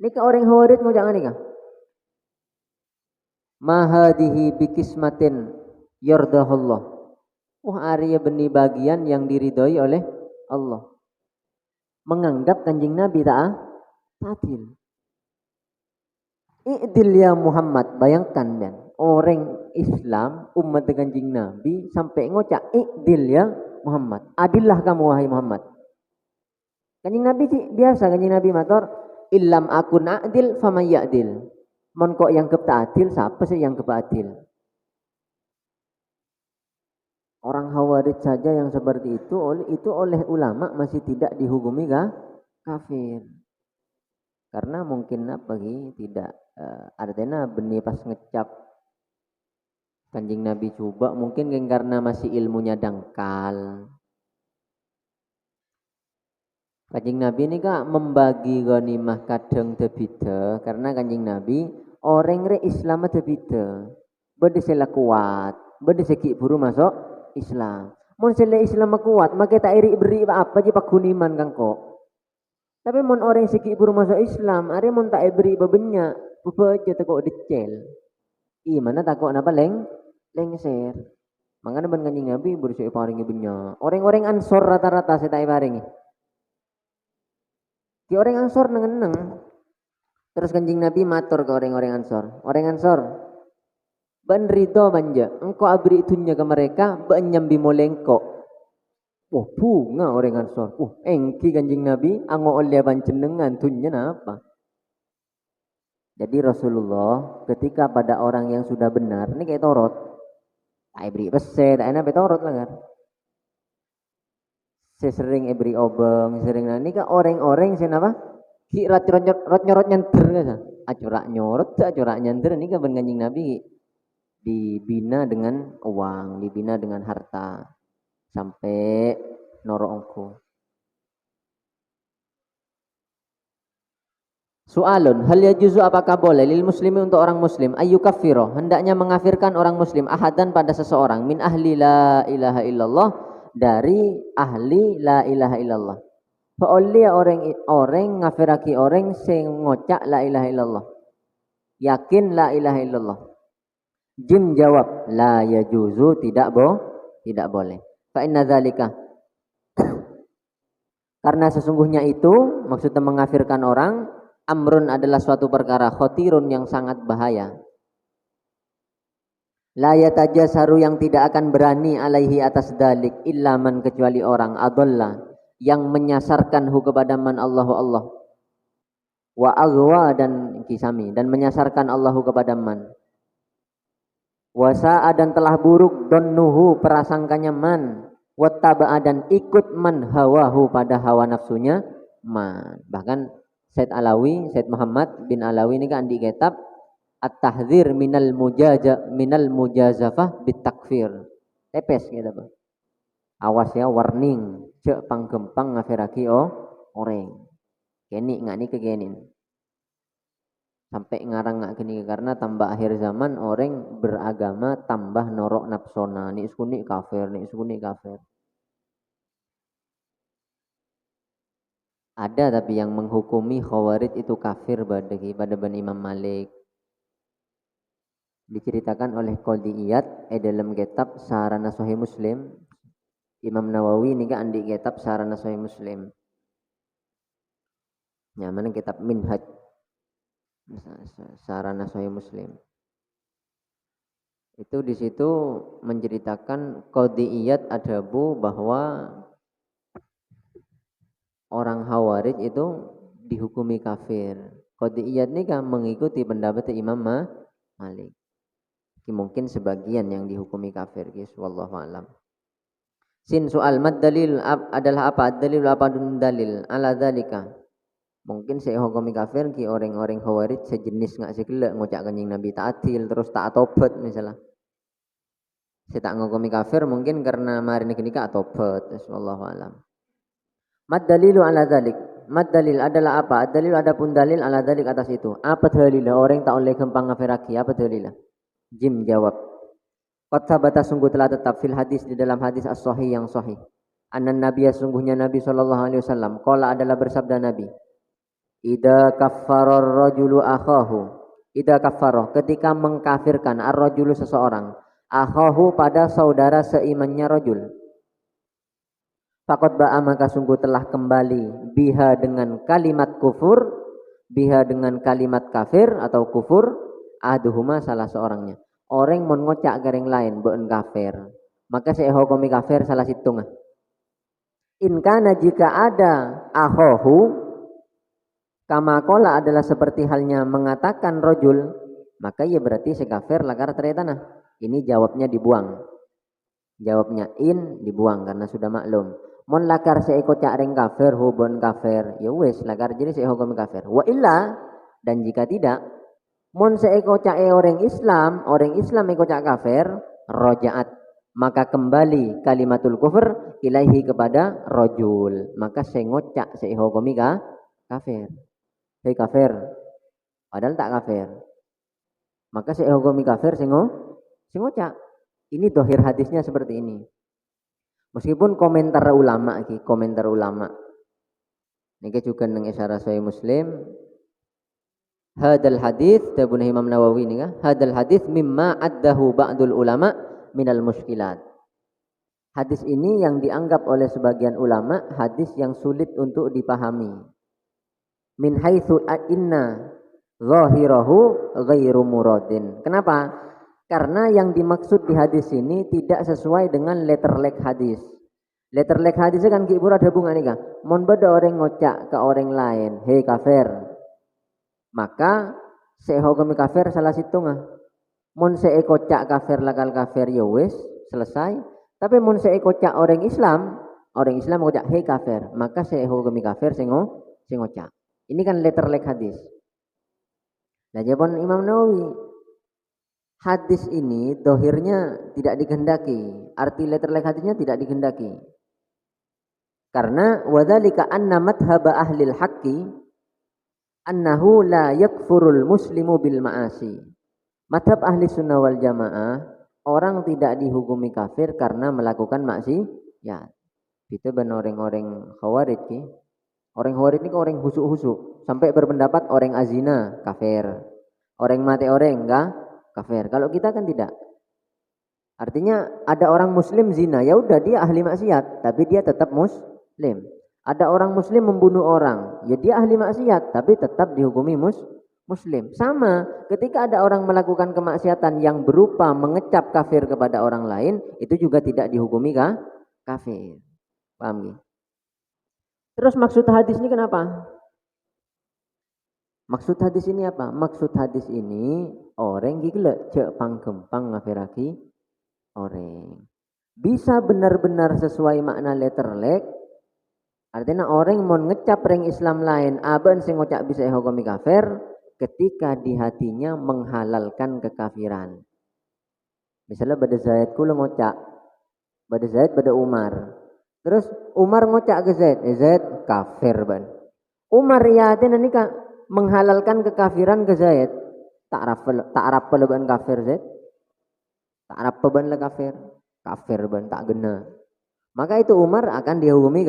Speaker 1: Ini ke orang khawarij mau jangan nikah. Mahadihi bikismatin yardahullah. Arya benih bagian yang diridhoi oleh Allah. Menganggap Kanjeng Nabi tak adil. I'dil ya Muhammad, bayangkan dan orang Islam umat Kanjeng Nabi sampai ngocak i'dil ya Muhammad, adillah kamu wahai Muhammad. Kanjeng Nabi biasa, Kanjeng Nabi matur illam akun adil faman ya'dil. Mon kok yang adil, siapa sih yang adil? Orang Khawarij saja yang seperti itu oleh ulama masih tidak dihukumi kafir. Karena mungkin tidak artinya benih pas ngecap Kanjeng Nabi coba mungkin karena masih ilmunya dangkal. Kanjeng Nabi ini membagi ghanimah kadang tebida karena Kanjeng Nabi orang re Islam tebida. Bade sela kuat, bade seki buru masuk Islam. Mun sela Islam kuat, maka tak iri beri apa aja pak guniman kang kok. Tapi mun orang seki buru masuk Islam, are mun tak beri babenya, bebe aja takok decel. Mana takok napa lengser. Mangane ben Kanjeng Nabi bersih paringi benya. Orang-orang Ansor rata-rata saya tak paringi. Ki orang Ansor neng. Terus Kanjeng Nabi matur ke orang-orang Ansor. Orang Ansor, ban ridho banja, engkau abri itunya ke mereka, ban nyambi molengko. Wah bunga orang Ansor. Engki Kanjeng Nabi ango oleh panjenengan tunya apa? Jadi Rasulullah ketika pada orang yang sudah benar, ini kayak torot. Tak beri pese, tak enak betorot lah kan. Saya sering beri obeng, sering ini kan orang-orang saya apa? Ki rot nyorot nyanter kan? Acurak nyanter ini kan Kanjeng Nabi dibina dengan uang, dibina dengan harta. Sampai norongku. Soalun, hal yajuzu apakah boleh lil muslimi untuk orang muslim ayu kafiro hendaknya mengafirkan orang muslim ahadan pada seseorang min ahli la ilaha illallah dari ahli la ilaha illallah. Oleh orang ngafiraki orang sing ngocak la ilaha illallah. Yakin la ilaha illallah. Jim jawab la yajuzu tidak boleh. Fa inna dzalika karena sesungguhnya itu maksudnya mengafirkan orang amrun adalah suatu perkara khotirun yang sangat bahaya. La yatajasaru yang tidak akan berani alaihi atas dalik illa man kecuali orang adalla yang menyasarkan kepada man Allah wa aghwa dan kisami dan menyasarkan Allah kepada man. Wasa'a dan telah buruk donnuhu prasangkanya man wattaba'a dan ikut man hawahu pada hawa nafsunya man. Bahkan Said Muhammad bin Alawi ini kan di kitab At-Tahdzir minal mujazafah bitakfir. Tepes gitu Pak. Awas ya, warning, cek panggempang ngafiraki orang. Keni ngani kegenin. Sampai ngarang ngak kini karena tambah akhir zaman orang beragama tambah norok nafsona. Ni iskunik kafir, ni iskunik kafir. Ada tapi yang menghukumi Khawarij itu kafir pada Bani Imam Malik. Diceritakan oleh Qadhi Iyad dalam kitab Sarana Sahih Muslim. Imam Nawawi ini kan di kitab Sarana Sahih Muslim. Mana kitab Minhaj Sarana Sahih Muslim. Itu di situ menceritakan Qadhi Iyad Adabu bahwa orang Khawarij itu dihukumi kafir. Qadhi Iyad ini kan mengikuti pendapat Imam Malik. Mungkin sebagian yang dihukumi kafir, wallahu alam. Sin soal mad dalil adalah apa? Dalil apa dalil ala dzalika. Mungkin saya hukumi kafir ki orang-orang Khawarij sejenis enggak segelek ngucap kanjeng Nabi ta'til terus tak tobat misalnya. Saya tak ngukumi kafir mungkin karena mari nikah tobat, wallahu alam. Mad dalilu ala dzalik. Mad dalil adalah apa? Dalil adapun dalil ala dzalik atas itu. Apa dalil orang tak oleh gampang ngafiraki? Apa dalil? Jim jawab. Qad sabata sungguh telah tetap fil hadis di dalam hadis as-sahih yang sahih. Anna nabiyya sungguhnya Nabi sallallahu alaihi wasallam qala adalah bersabda Nabi. Idza kaffara ar-rajulu akhahu. Idza kaffara ketika mengkafirkan ar-rajulu seseorang akhahu pada saudara seimannya rajul. Faqad ba'a maka sungguh telah kembali biha dengan kalimat kufur, biha dengan kalimat kafir atau kufur, aduhuma salah seorangnya. Orang mau ngocak garing lain beun kafir, maka saya hukumi kafir salah situng. In kana jika ada akhahu kama qala adalah seperti halnya mengatakan rajul, maka ya berarti si kafir lakar teretanah. Ini jawabnya dibuang. Jawabnya in dibuang karena sudah maklum. Mon lakar saya kocak ring kafir hubun kafir, ya wes lakar jadi saya hukumi kafir. Wa illa dan jika tidak mon seeko cae orang Islam eko cak kafir, rojaat maka kembali kalimatul kufur ilaihi kepada rojul, maka sengocak seihokumi kafir, hei kafir, padahal tak kafir, maka seihokumi kafir sengocak. Ini dohir hadisnya seperti ini. Meskipun komentar ulama, ini juga neng isyarah Sahih Muslim. Hadal hadis tabun Imam Nawawi ini kan. Hadal hadis mimma addahu ba'dul ulama minal muskilat. Hadis ini yang dianggap oleh sebagian ulama hadis yang sulit untuk dipahami. Min haitsu inna zahirahu ghairu muradin. Kenapa? Karena yang dimaksud di hadis ini tidak sesuai dengan letterlek hadis. Letterlek hadisnya kan ki ibur ada bunga nih kan. Mon beda orang ngocak ke orang lain, hei kafir. Maka sehukumi kafir salah situngah. Mun seekocak kafir lakal kafir ya wis selesai. Tapi mun seekocak orang Islam ngocak hei kafir, maka sehukumi kafir ngocak. Ini kan letterlek hadis. Nah jawaban Imam Nawawi, hadis ini dohirnya tidak dikehendaki. Arti letterlek hadisnya tidak dikehendaki. Karena wadzalika anna madhhaba ahlil haqqi annahu la yakfurul muslimu bil ma'asi. Madhab ahli sunnah wal jamaah, orang tidak dihukumi kafir karena melakukan maksiat. Itu benar orang-orang Khawarij ki. Orang Khawarij ini orang husuk-husuk sampai berpendapat orang azina kafir. Orang mati orang enggak kafir. Kalau kita kan tidak. Artinya ada orang muslim zina, ya udah dia ahli maksiat, tapi dia tetap muslim. Ada orang muslim membunuh orang, ya dia ahli maksiat, tapi tetap dihukumi muslim. Sama, ketika ada orang melakukan kemaksiatan yang berupa mengecap kafir kepada orang lain, itu juga tidak dihukumi kafir. Paham gak? Terus maksud hadis ini kenapa? Maksud hadis ini apa? Maksud hadis ini orang gila cek panggempang ngafiraki orang. bisa benar-benar sesuai makna letterlek. Artinya orang mau ngecap reng Islam lain, aben sing ngocak bisa hukumi kafir ketika di hatinya menghalalkan kekafiran. Misalnya pada Zaid kula ngocak, pada Zaid pada Umar. Terus Umar ngocak ke Zaid, Zaid kafir ban. Umar ya nanti menghalalkan kekafiran ke Zaid. Tak arap ban kafir Zaid. Tak arap ban kafir. Kafir ban tak gena. Maka itu Umar akan dihukumi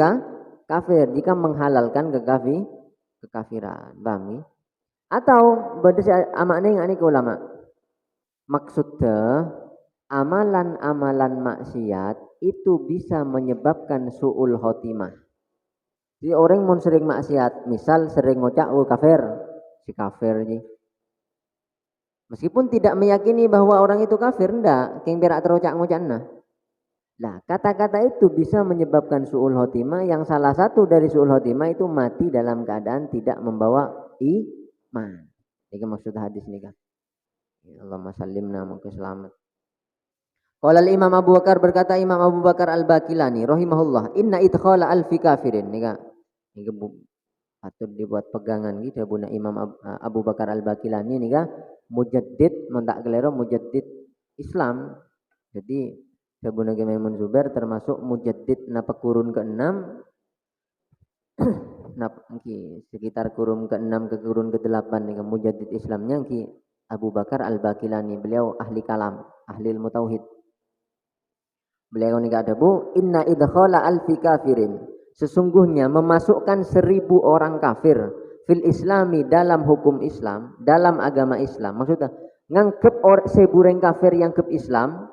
Speaker 1: kafir jika menghalalkan kekafiran. Paham? Atau pada amaknya yang ini ke ulama. Maksudnya amalan-amalan maksiat itu bisa menyebabkan su'ul khotimah. Jadi orang mau sering maksiat, misal sering ngocak kafir, si kafir ji. Meskipun tidak meyakini bahwa orang itu kafir, ndak, keng berak terocak ngocakna. Nah, kata-kata itu bisa menyebabkan su'ul khotimah yang salah satu dari su'ul khotimah itu mati dalam keadaan tidak membawa iman. Ini maksud hadis ini kan. Allahumma sallimna mungkin selamat. Qala Imam Abu Bakar berkata Imam Abu Bakar Al-Baqilani rahimahullah, inna idkhala alfi kafirin. Nika patut dibuat pegangan gitu Buna Imam Abu Bakar Al-Baqilani nika mujaddid mentak kelero mujaddid Islam. Jadi Sabuna Maimun Zubair termasuk mujaddid napa kurun ke-6 sekitar kurun ke-6 ke kurun ke-8 nih mujaddid Islamnya ki Abu Bakar Al-Baqilani. Beliau ahli kalam, ahli ilmu tauhid. Beliau ini ada bu, inna idkhala alfi kafirin. Sesungguhnya memasukkan 1000 orang kafir fil islami dalam hukum Islam, dalam agama Islam. Maksudnya ngangkep sebureng kafir yang ke Islam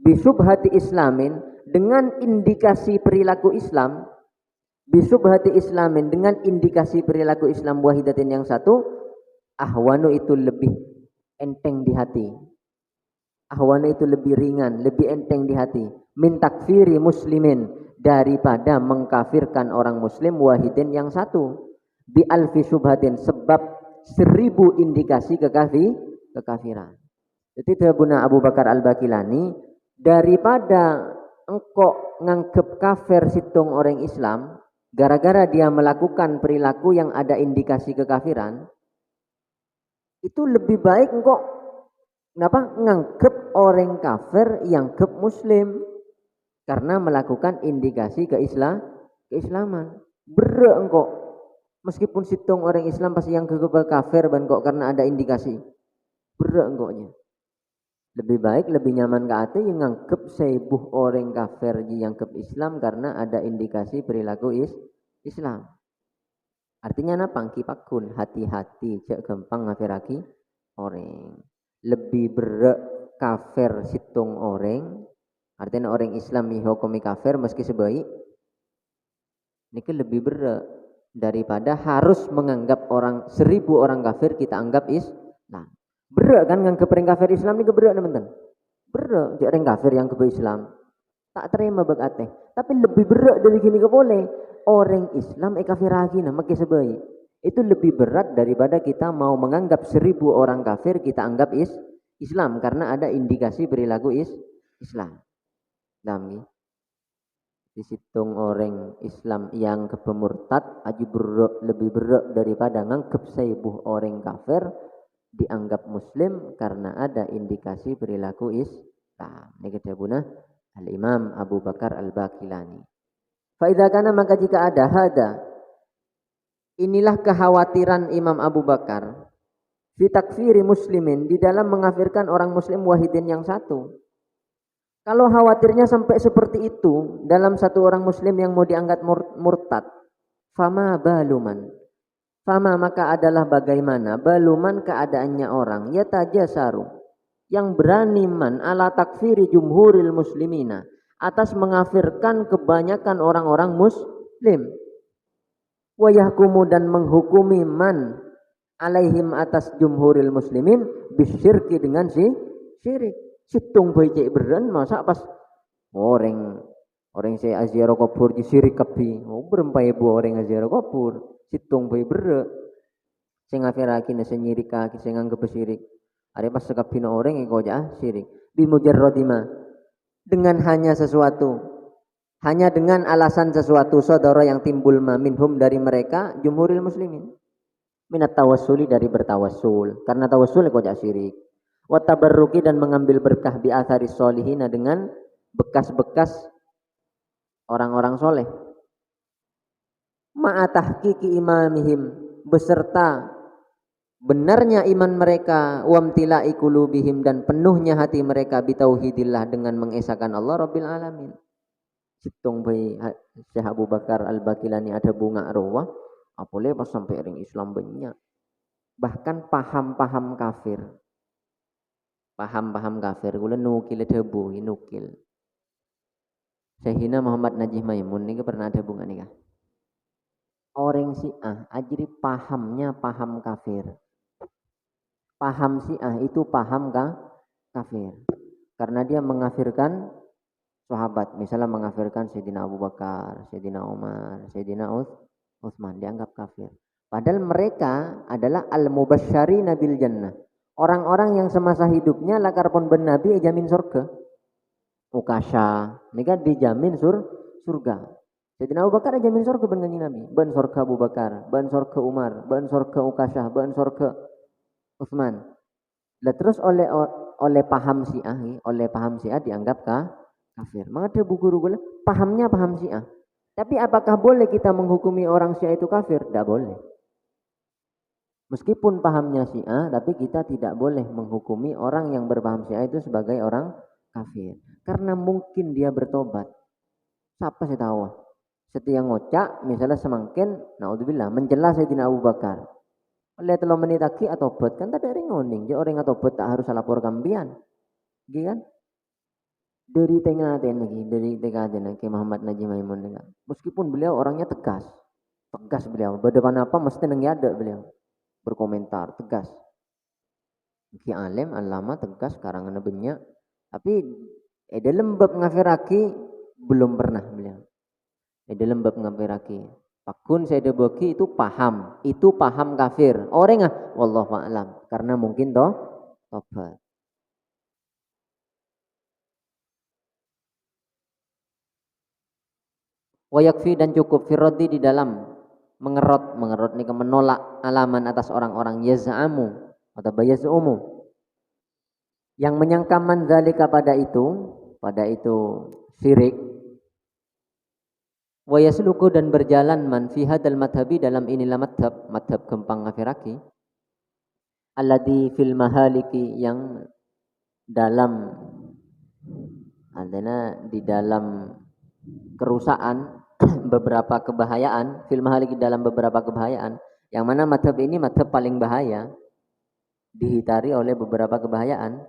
Speaker 1: bisubhati islamin dengan indikasi perilaku Islam, bisubhati islamin dengan indikasi perilaku Islam wahidatin yang satu, ahwanu itu lebih enteng di hati, ahwanu itu lebih ringan, lebih enteng di hati, min takfiri muslimin daripada mengkafirkan orang muslim wahidin yang satu, bi alfi subhatin sebab 1000 indikasi kekafiran. Jadi Tabuna Abu Bakar Al-Baqilani daripada engkau nganggep kafir situng orang Islam gara-gara dia melakukan perilaku yang ada indikasi kekafiran, itu lebih baik engkau nganggep orang kafir yang kep muslim karena melakukan indikasi keislaman. Berat engkau meskipun situng orang Islam pasti yang kafir ban kok karena ada indikasi. Berat engkaunya. Lebih baik, lebih nyaman ke hati yang nganggep sebuah orang kafir yang ke Islam karena ada indikasi perilaku Islam. Artinya apa? Kipakun, hati-hati, cek gampang ngafiraki orang. Lebih berat kafir situng orang, artinya orang Islam dihukumi kafir meski sebaik. Ini lebih berat daripada harus menganggap 1000 orang kafir kita anggap Islam. Berat kan nganggep orang kafir Islam ini berat teman-teman. Berat jadi orang kafir yang ke Islam. Tak terima bakatnya. Tapi lebih berat dari gini ke boleh. Orang Islam kafir lagi nama sebaik. Itu lebih berat daripada kita mau menganggap 1000 orang kafir kita anggap Islam karena ada indikasi perilaku Islam. Dami. Disitung orang Islam yang kepemurtad aji berat, lebih berat daripada nganggep 1000 orang kafir dianggap muslim karena ada indikasi perilaku Islam. Ini ketabuna Al-Imam Abu Bakar Al-Baqilani. Faidha kana maka jika ada hada, inilah kekhawatiran Imam Abu Bakar fi takfiri muslimin di dalam mengafirkan orang muslim wahidin yang satu. Kalau khawatirnya sampai seperti itu dalam satu orang muslim yang mau dianggap murtad, fama baluman. Fama maka adalah bagaimana baluman keadaannya orang yatajasaru yang berani man ala takfiri jumhuril muslimina atas mengafirkan kebanyakan orang-orang muslim wa yahkumu dan menghukumi man alaihim atas jumhuril muslimin bisyirki dengan syirik. Situng baik beren masa pas orang saya aziarah kubur di syirik kebi. Oh berempai bu orang aziarah kubur. Situng baik bere. Saya ngafiraki na senyirik kaki saya nganggep syirik. Ada pas sekapina orang yang kau jah syirik. Bimujarrodima dengan hanya dengan alasan sesuatu saudara yang timbul minhum dari mereka jumhuril muslimin minat tawassuli dari bertawassul karena tawassul kok syirik wa tabarruki dan mengambil berkah bi atharis solihina dengan bekas-bekas orang-orang soleh ma'a tahqiqi imamihim beserta benarnya iman mereka wamtila'i qulubihim dan penuhnya hati mereka bitauhidillah dengan mengesahkan Allah Rabbil Alamin. Situng bayi Syekh Abu Bakar Al-Bakilani ada bunga arwah apalagi pas sampai ring Islam banyak bahkan paham-paham kafir kula nukil debu nukil Syekhina Muhammad Najih Maimun ini pernah ada bunga nih kah orang Syiah ajri pahamnya paham kafir paham Syiah itu paham kafir karena dia mengafirkan sahabat misalnya mengafirkan Sayyidina Abu Bakar, Sayyidina Umar, Sayyidina Utsman dianggap kafir padahal mereka adalah al-mubasysyirina bil jannah orang-orang yang semasa hidupnya lakar pun ben nabi jamin surga Ukasha mereka dijamin surga Sayyidina Abu Bakar jamin surga ben kanjeng Nabi ben surga Abu Bakar ben surga Umar ben surga Ukasha ben surga Utsman. Lah terus oleh paham Syiah dianggap kafir. Maka ada buku guru pahamnya paham Syiah. Tapi apakah boleh kita menghukumi orang Syiah itu kafir? Tidak boleh. Meskipun pahamnya Syiah, tapi kita tidak boleh menghukumi orang yang berpaham Syiah itu sebagai orang kafir. Karena mungkin dia bertobat. Siapa saya tahu? Setiap ngocak, misalnya semakin, naudzubillah, mencela Sayyidina Abu Bakar. Oleh telo menit lagi atau tobat kan tak ada ngoning. Jadi orang atau tobat tak harus lapor kambian. Gitu kan? Dari tengah lagi Muhammad Najih Maimun dengan. Meskipun beliau orangnya tegas beliau. Berdepan apa mesti nengyada beliau. Berkomentar tegas. Ki alim alama tegas karangan banyak. Tapi dalam bab ngafiraki belum pernah beliau. Dalam bab ngafiraki Pakun saya deboki itu paham kafir. Orang wallahu a'lam karena mungkin tobat. Wa yakfi dan cukup firrodi di dalam mengerot nih menolak alaman atas orang-orang yaz'amu atau bayazumu yang menyangka manzalika pada itu syirik. Wa yasluku dan berjalan man fi hadzal madhabi dalam inilah madhab gempang ngafiraki alladzi fil mahaliki yang dalam adanya di dalam kerusakan beberapa kebahayaan fil mahaliki dalam beberapa kebahayaan yang mana madhab ini madhab paling bahaya dihitari oleh beberapa kebahayaan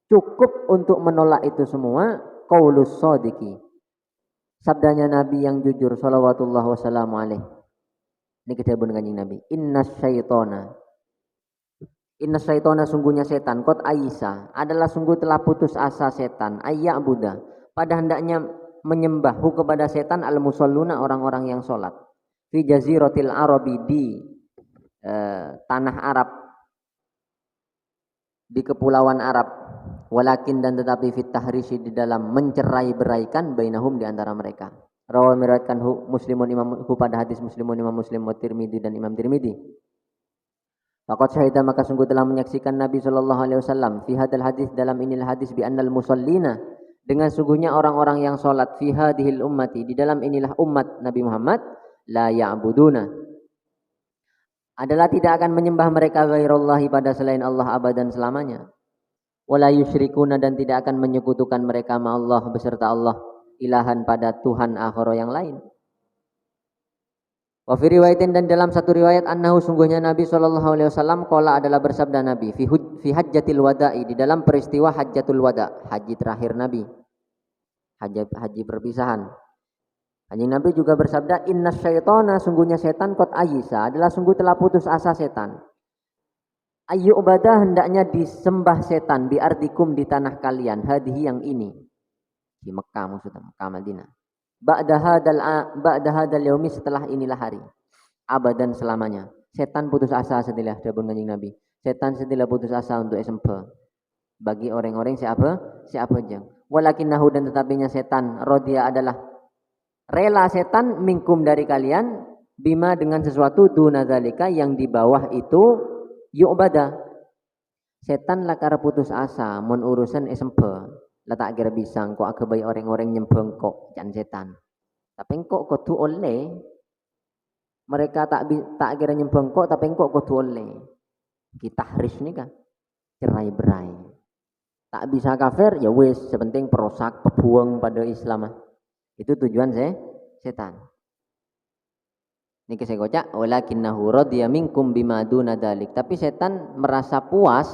Speaker 1: cukup untuk menolak itu semua qaulus shadiqi sabdanya Nabi yang jujur salawatullah wassalamu alaih. Ini kedabun kanjeng Nabi. Inna syaitona sungguhnya setan. Kot Aisyah adalah sungguh telah putus asa setan. Ayya Buddha. Pada hendaknya menyembahhu kepada setan al-musalluna orang-orang yang sholat. Fi jaziratil Arabi di tanah Arab. Di kepulauan Arab. Walakin dan tetapi fit tahrisi di dalam mencerai-beraikan bainahum di antara mereka. Rawi meriwayatkan Muslimun Imam pada hadis Muslimun Imam Muslim wa Tirmidzi dan Imam Tirmidzi. Faqad syahida maka sungguh telah menyaksikan Nabi sallallahu alaihi wasallam fi hadzal hadis dalam inilah hadis bi annal musallina dengan sungguhnya orang-orang yang salat fi hadhil ummati di dalam inilah umat Nabi Muhammad la ya'buduna adalah tidak akan menyembah mereka ghairallahi pada selain Allah abadan selamanya. Wala yusyrikuna dan tidak akan menyekutukan mereka ma Allah beserta Allah ilahan pada Tuhan akhara yang lain. Wa fi riwayatin dan dalam satu riwayat annahu sungguhnya Nabi sallallahu alaihi wasallam qala adalah bersabda Nabi fi hajjatil wada'i di dalam peristiwa hajjatul wada, haji terakhir Nabi. Haji perpisahan. Kanjeng Nabi juga bersabda innas syaitana sungguhnya setan qad ayisa adalah sungguh telah putus asa setan. Ayu ibadah hendaknya disembah setan bi ardikum di tanah kalian hadihi yang ini di Mekah maksudnya Mekah Madinah ba'da hadal yaumi setelah inilah hari abadan selamanya setan putus asa setelah dabun kanjeng Nabi setan setelah putus asa untuk SMP bagi orang-orang siapa jang Walakinnahu dan tetapinya setan, rodiya adalah rela setan minkum dari kalian, bima dengan sesuatu duna zalika yang di bawah itu yu'bada. Setan lakar putus asa mun urusan sempe. Lah tak kira bisa kok agabai orang-orang nyembeng kok jan setan. Tapi kok kudu oleh mereka tak kira nyembeng kok tapi kok kudu oleh. Kita haris nih kan cerai berai. Tak bisa kafir ya wis, sepenting perosak, pebuang pada Islam. Itu tujuan setan. Niki saya kocak, walakinnahu radiya minkum bima duna dalik. Tapi setan merasa puas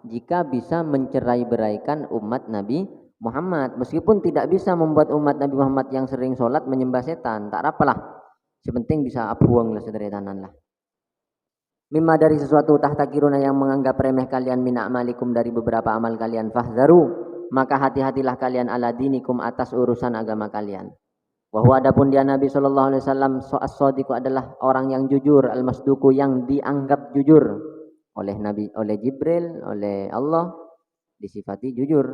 Speaker 1: jika bisa mencerai-beraikan umat Nabi Muhammad. Meskipun tidak bisa membuat umat Nabi Muhammad yang sering sholat menyembah setan, tak apalah. Sepenting bisa abuang lah sederetanan lah. Mimma dari sesuatu tahtakiruna yang menganggap remeh kalian min a'malikum dari beberapa amal kalian, fahzaru maka hati-hatilah kalian ala dinikum atas urusan agama kalian. Wahwa adapun dia Nabi sallallahu alaihi wasallam as-shadiqu adalah orang yang jujur, al-masduku yang dianggap jujur oleh Nabi, oleh Jibril, oleh Allah disifati jujur.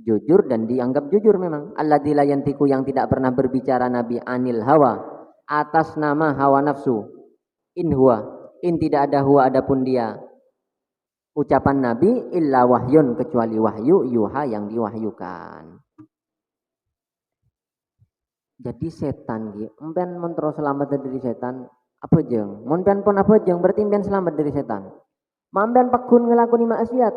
Speaker 1: Jujur dan dianggap jujur memang. Alladzi la yantiku yang tidak pernah berbicara Nabi anil hawa atas nama hawa nafsu. In huwa in tidak ada huwa adapun dia ucapan Nabi illa wahyun kecuali wahyu yuha yang diwahyukan. Jadi setan ki empen mentro selamat dari setan apa jeng mun pian pun apa jeng berarti pian selamat dari setan. Mampian pakun ngelakoni maksiat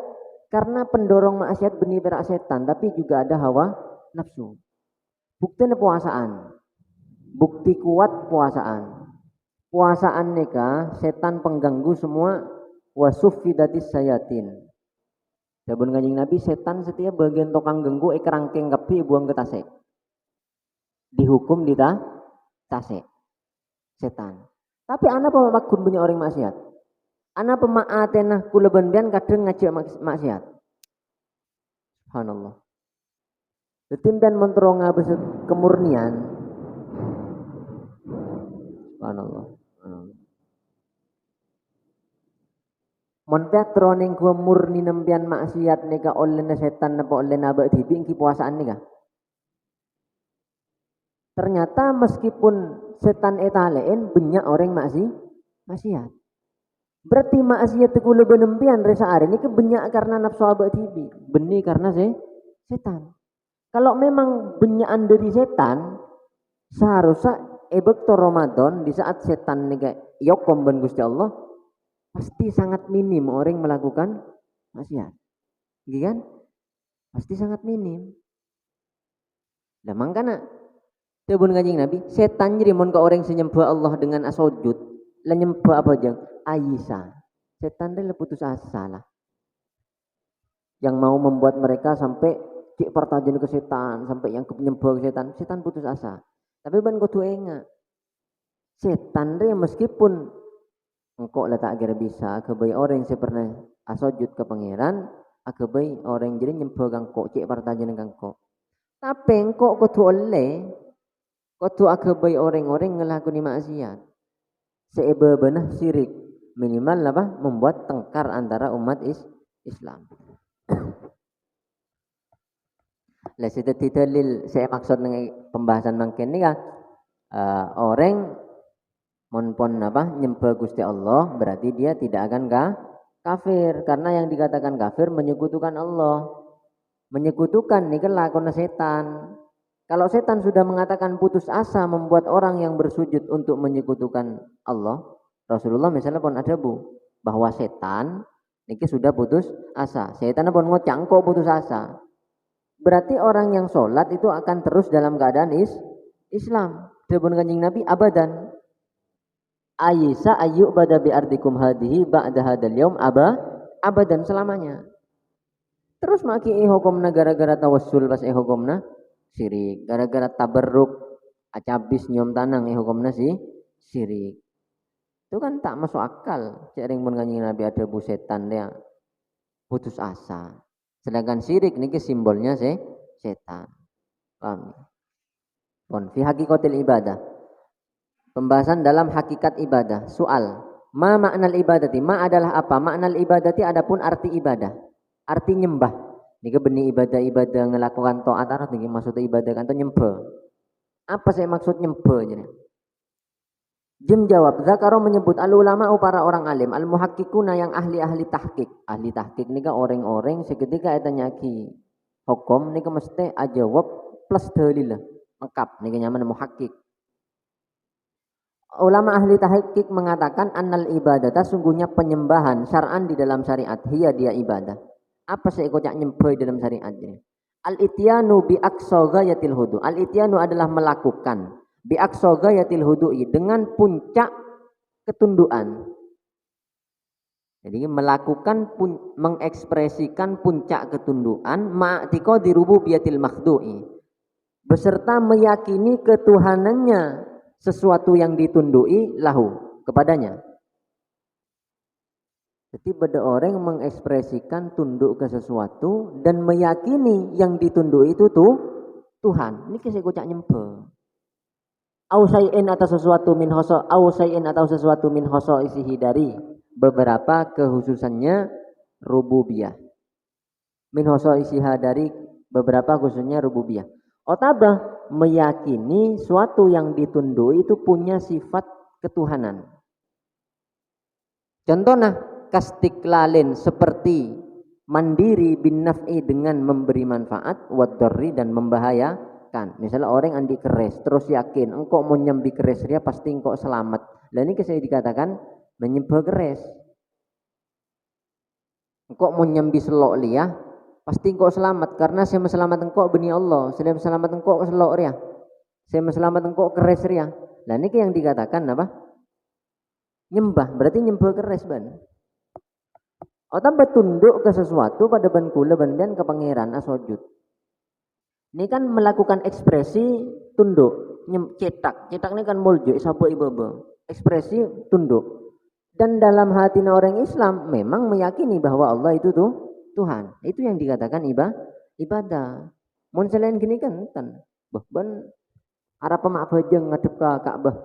Speaker 1: karena pendorong maksiat benih berak setan tapi juga ada hawa nafsu. Buktinya puasaan. Bukti kuat puasaan. Puasaan neka setan pengganggu semua wasuffidatis sayatin. Sabun Kanjeng Nabi setan setiap bagian tokang ganggu kerangkeng kepi buang ke tasik. Dihukum di tasik. Setan. Tapi anak pemakun punya orang maksiat. Anak pemaatenah kuleban bian kadang ngajak maksiat. Subhanallah. Ketimpian menteronga besok kemurnian. Subhanallah. Mon petroning ku murni nempian maksiat nika oleh setan napa oleh nabak dibing puasaan nika. Ternyata meskipun setan etalein banyak orang maksiat. Berarti maksiat ku lebe nempian resa are niki banyak karena nafsu abak dibi, benih karena setan. Kalau memang benyakan dari setan seharusnya ebek to Ramadan di saat setan nika yokom ben Gusti Allah pasti sangat minim orang melakukan maksiat. Gitu kan? Pasti sangat minim. Lah mangkana tebun Kanjeng Nabi, setan jadi mon ka orang senyembah Allah dengan asojud, lah nyembah apa jang? Aisyah. Setan dia putus asa lah. Yang mau membuat mereka sampai cik pertajan ke setan, sampai yang nyembah ke setan, setan putus asa. Tapi ban kudu ingat. Setan dia meskipun engkau lah tak kira bisa kebaik orang yang pernah asojud ke pangeran kebaik orang jadi nyembah kangkok cik partajan kangkok tapi engkau kudu oleh kudu kebaik orang-orang ngelakoni maksiat sebenah syirik minimal apa membuat tengkar antara umat Islam. Lah tidak dalil saya maksud dengan pembahasan mangken ini kan orang monpon apa nyembah Gusti Allah berarti dia tidak akan kafir karena yang dikatakan kafir menyekutukan Allah. Menyekutukan ini kan lakon setan. Kalau setan sudah mengatakan putus asa membuat orang yang bersujud untuk menyekutukan Allah, Rasulullah misalnya pun ada bahwa setan ini sudah putus asa. Setan pun ngocang kok putus asa. Berarti orang yang sholat itu akan terus dalam keadaan Islam. Sebelum Kanjeng Nabi abadan. Ayisa ayu bada bi ardikum hadihi ba'da hadal yaum abadan selamanya. Terus maki hukumna gara-gara tawassul pas hukumna syirik, gara-gara tabarruk acabis nyom tanang hukumna syirik. Itu kan tak masuk akal. Cering mun Kanjeng Nabi ada bu setan dia putus asa. Sedangkan syirik niki simbolnya setan. Paham? Pon fi hakikatil ibadah. Pembahasan dalam hakikat ibadah. Soal, ma makna ibadati? Ma adalah apa? Makna ibadati adapun arti ibadah. Arti nyembah. Niki benih ibadah-ibadah ngelakukan taat arah niki maksudnya ibadah kan nyembah. Apa saya maksud nyembah jadi? Jim jawab, Zakaro menyebut al ulama para orang alim, al muhakkikuna yang ahli-ahli tahqiq. Ahli tahqiq nika orang-orang seketika eta nyaki hukum nika mesti ajawab plus dalil lah. Lengkap nika nyaman muhakkik. Ulama ahli tahqiq mengatakan annal ibadata sungguhnya penyembahan syar'an di dalam syariat, hiya dia ibadah. Apa sih kocak nyembah dalam syariat ini? Al-ityanu bi aqsa ghayatil hudu. Al-ityanu adalah melakukan bi aqsa ghayatil hudu'i dengan puncak ketundukan. Jadi melakukan mengekspresikan puncak ketundukan ma'tiqadi rububiyatil makhdu'i beserta meyakini ketuhanannya sesuatu yang ditundui lahu kepadanya. Jadi pada orang yang mengekspresikan tunduk ke sesuatu dan meyakini yang ditunduk itu tuh Tuhan. Ini kisah kocak nyembah. Ausai'in atau sesuatu min hoso, ausai'in atau sesuatu min hoso isihi dari beberapa khususannya rububiyah. Min hoso isiha dari beberapa khususnya rububiyah. Otabah meyakini suatu yang ditunduk itu punya sifat ketuhanan. Contohnya kastiklalin seperti mandiri bin naf'i dengan memberi manfaat waddarri dan membahayakan. Misalnya orang andi keres terus yakin engkau mau nyambi keres dia pasti engkau selamat. Lah ini saya dikatakan menyembah keres. Engkau mau nyambi selok liah pasti engkau selamat karena saya selamat engkau beni Allah, saya selamat engkau selok ria. Saya selamat engkau keres ria. Lah ini yang dikatakan apa? Nyembah berarti nyembah keres ban. Atau bertunduk ke sesuatu pada ban kula bandan ke pangeran asojud. Ini kan melakukan ekspresi tunduk, cetak ini kan mulju sabo ibobo. Ekspresi tunduk. Dan dalam hati orang Islam memang meyakini bahwa Allah itu tuh Tuhan. Itu yang dikatakan ibadah. Mun selain gini kan ten. Bahkan arah pemak bajeng ngadep ke Ka'bah.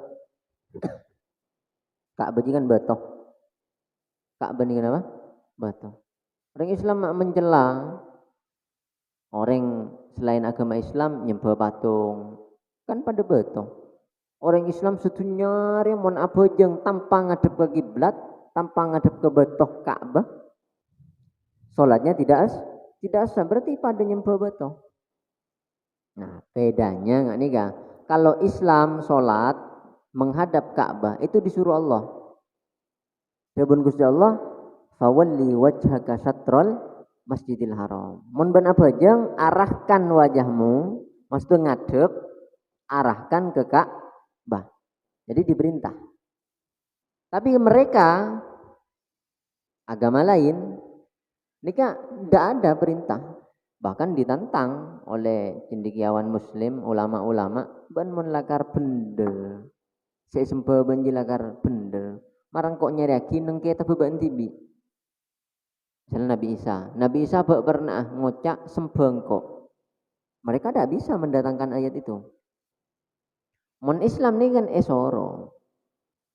Speaker 1: Ka'bah kan batoh. Ka'bah ini kenapa? Batoh. Orang Islam mencela orang selain agama Islam nyembah patung kan pada batoh. Orang Islam sedunia mon abojeng tanpa ngadep ke kiblat, tanpa ngadep ke batoh Ka'bah. Salatnya tidak sah, berarti pada nyembah batoh. Nah, bedanya enggak nih Kang? Kalau Islam salat menghadap Ka'bah itu disuruh Allah. Sabun Gusti Allah, fawalli wajhaka syatrul Masjidil Haram. Mun ban abajeng arahkan wajahmu, maksudnya ngadep, arahkan ke Ka'bah. Jadi diperintah. Tapi mereka agama lain nikah tidak ada perintah. Bahkan ditantang oleh cendekiawan muslim, ulama-ulama ban mun lakar bener. Saya sembah banji lakar bener. Marang kok nyeriaki nengke tapi ban tibi. Misalnya Nabi Isa pernah ngocak sembengkok. Mereka tidak bisa mendatangkan ayat itu. Mon Islam ini kan esoro.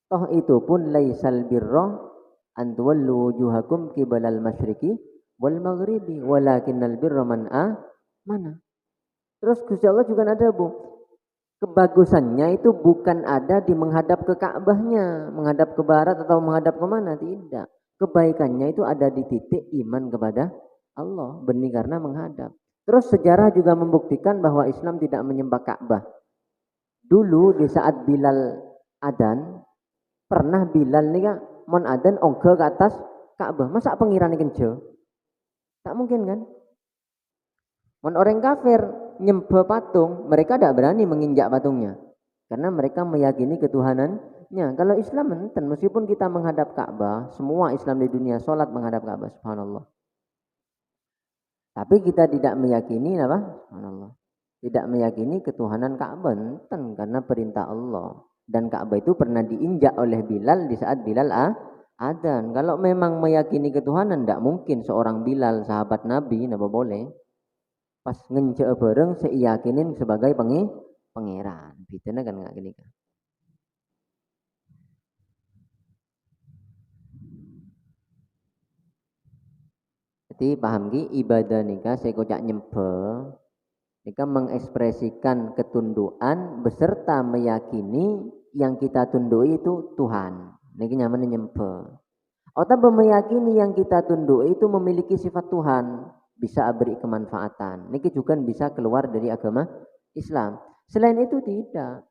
Speaker 1: Toh itu pun laisal birra an tuwallu wujuhakum qibalal masyriqi wal maghribi walakinnal birra man mana. Terus Gusti Allah juga ada Bu. Kebagusannya itu bukan ada di menghadap ke Ka'bahnya, menghadap ke barat atau menghadap ke mana, tidak. Kebaikannya itu ada di titik iman kepada Allah, benih karena menghadap. Terus sejarah juga membuktikan bahwa Islam tidak menyembah Ka'bah. Dulu di saat Bilal adzan, pernah Bilal nih kan mon adzan ongke ke atas Ka'bah. Masa pengiran kenjo? Tak mungkin kan? Mon orang kafir nyembah patung, mereka tidak berani menginjak patungnya. Karena mereka meyakini ketuhanannya. Kalau Islam enten, meskipun kita menghadap Ka'bah, semua Islam di dunia sholat menghadap Ka'bah, subhanallah. Tapi kita tidak meyakini apa? Subhanallah. Tidak meyakini ketuhanan Ka'bah enten karena perintah Allah. Dan Ka'bah itu pernah diinjak oleh Bilal di saat Bilal adzan. Kalau memang meyakini ketuhanan, tidak mungkin seorang Bilal sahabat Nabi, napa boleh. Pas ngencek bareng seiyakinin sebagai pangeran. Bitena kan nggak gini kan. Jadi paham ki ibadah nika saya kocak nyembah nika mengekspresikan ketundukan beserta meyakini yang kita tundui itu Tuhan. Niki nyaman nyembah. Atau meyakini yang kita tunduk itu memiliki sifat Tuhan, bisa beri kemanfaatan. Niki juga bisa keluar dari agama Islam. Selain itu tidak.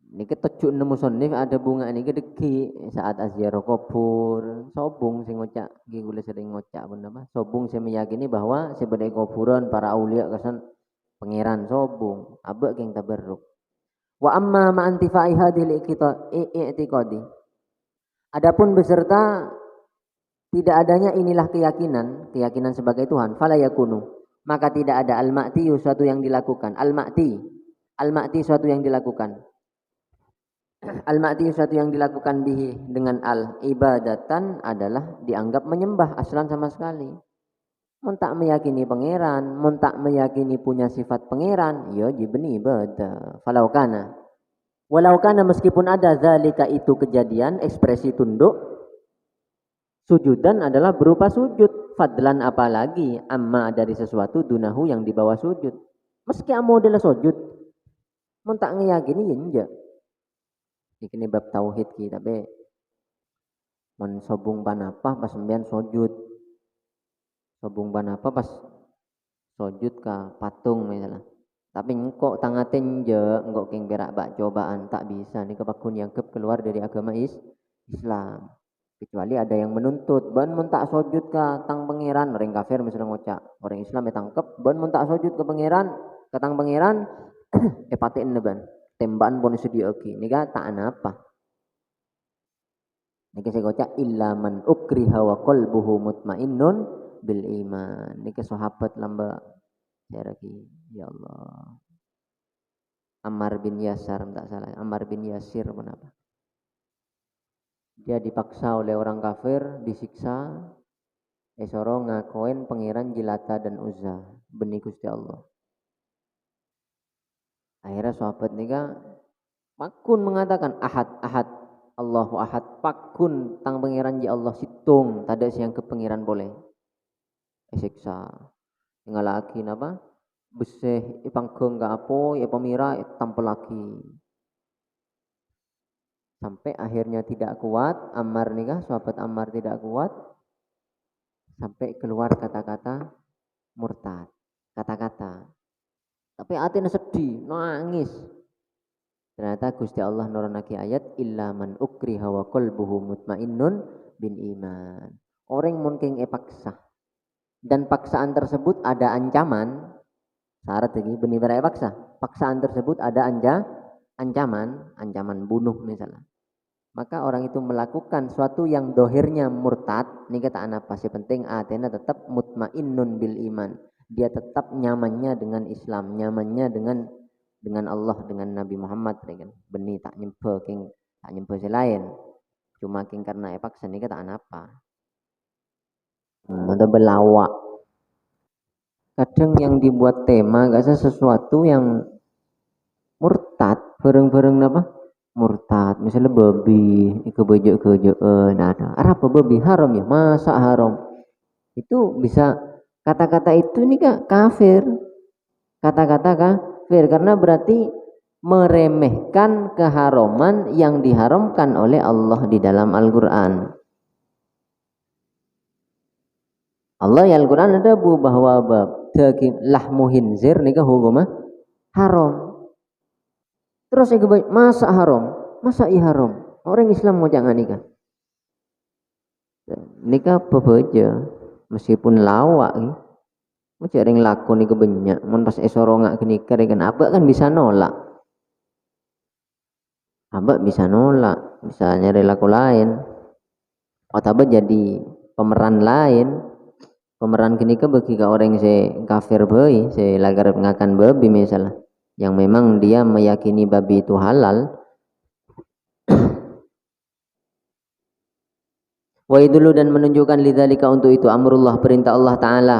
Speaker 1: Niki tejuk nemu sonif ada bunga niki degi saat aziarah kubur. Sobung sing ngocak, niki kula sering ngocak pun apa? Sobung saya meyakini bahwa sebagai kuburan para aulia kesan pangeran sobung, abek yang tabarruk. Wa amma ma antifai hadhil i'tiqadi. Adapun beserta tidak adanya inilah keyakinan sebagai Tuhan, fala yakunu. Maka tidak ada al-ma'ti suatu yang dilakukan. Al-ma'ti suatu yang dilakukan. Al-ma'ti suatu yang dilakukan bihi dengan al-ibadatan adalah dianggap menyembah aslan sama sekali. Mun tak meyakini pangeran, mun tak meyakini punya sifat pangeran, ya jibni ibadah. Falau kana. Walau kana meskipun ada zalika itu kejadian, ekspresi tunduk, sujudan adalah berupa sujud. Fadlan apalagi amma dari sesuatu dunahu yang di bawah sujud. Meski amo adalah sujud, mun tak ngeyakini ya enggak. Ini bab tauhid kita be men sobung panapa pas sembian sujud. Sobung panapa pas sujud ka patung misalnya. Tapi engkau tangatin je, engkau keng berak bak cobaan tak bisa. Ini kebakun yang keluar dari agama Islam. Kecuali ada yang menuntut, ban mun tak sujud ka tang pangeran, orang kafir misalnya ngocak, orang Islam tangkep, ban mun tak sujud ke pangeran, ke tang pangeran, patiin ban. Tembakan pun sedia oke. Nika tak apa. Nika saya kocak illa man ukriha wa qalbuhu mutmainnun bil iman. Nika sahabat lamba saya lagi ya Allah. Ammar bin Yasar tak salah. Ammar bin Yasir kenapa? Dia dipaksa oleh orang kafir, disiksa. Esoro ngakoin pangeran Jilata dan Uzza, benih Gusti Allah. Akhirnya sahabat nika pakun mengatakan ahad Allahu ahad pakun tang pangeran ya Allah situng tada siang ke pangeran boleh siksa tinggal lagi napa beseh ipangkeung ka apo ya pemira tampel lagi sampai akhirnya tidak kuat Ammar nika sahabat Ammar tidak kuat sampai keluar kata-kata murtad kata-kata tapi hatinya sedih, nangis. Ternyata Gusti Allah nurunake ayat illa man ukriha wa qalbuhu mutmainnun bin iman. Orang mungkin paksa. Dan paksaan tersebut ada ancaman. Syarat lagi benih berai paksa. Paksaan tersebut ada ancaman bunuh misalnya. Maka orang itu melakukan suatu yang dohirnya murtad, ini kata anak pasti penting atena tetap mutmainnun bil iman. Dia tetap nyamannya dengan Islam, nyamannya dengan Allah, dengan Nabi Muhammad, kan? Benih tak nyembah selain. Cuma king karena paksa ini kata apa? Ada belawak. Kadang yang dibuat tema gak sesuatu yang murtad, bareng-bareng apa? Murtad, misalnya babi, kebejo, nah ada. Apa babi haram ya? Masa haram? Itu bisa kata-kata itu nih kak kafir, kata-kata kafir karena berarti meremehkan keharaman yang diharamkan oleh Allah di dalam Al-Quran. Allah ya Al-Quran ada bahwa daging lahmu hinzir nih hukumah haram. Terus yang kebaik masa haram, masa haram. Orang Islam mau jangan nikah. Nikah bebeja meskipun lawak mau cari laku nih kebanyak mun pas esoro ngak kini kan abak kan bisa nolak bisa nyari laku lain atau jadi pemeran kini ke bagi ke orang se kafir boy se lagar ngakan babi misalnya yang memang dia meyakini babi itu halal. Wa idulu dan menunjukkan lidzalika untuk itu amrullah perintah Allah taala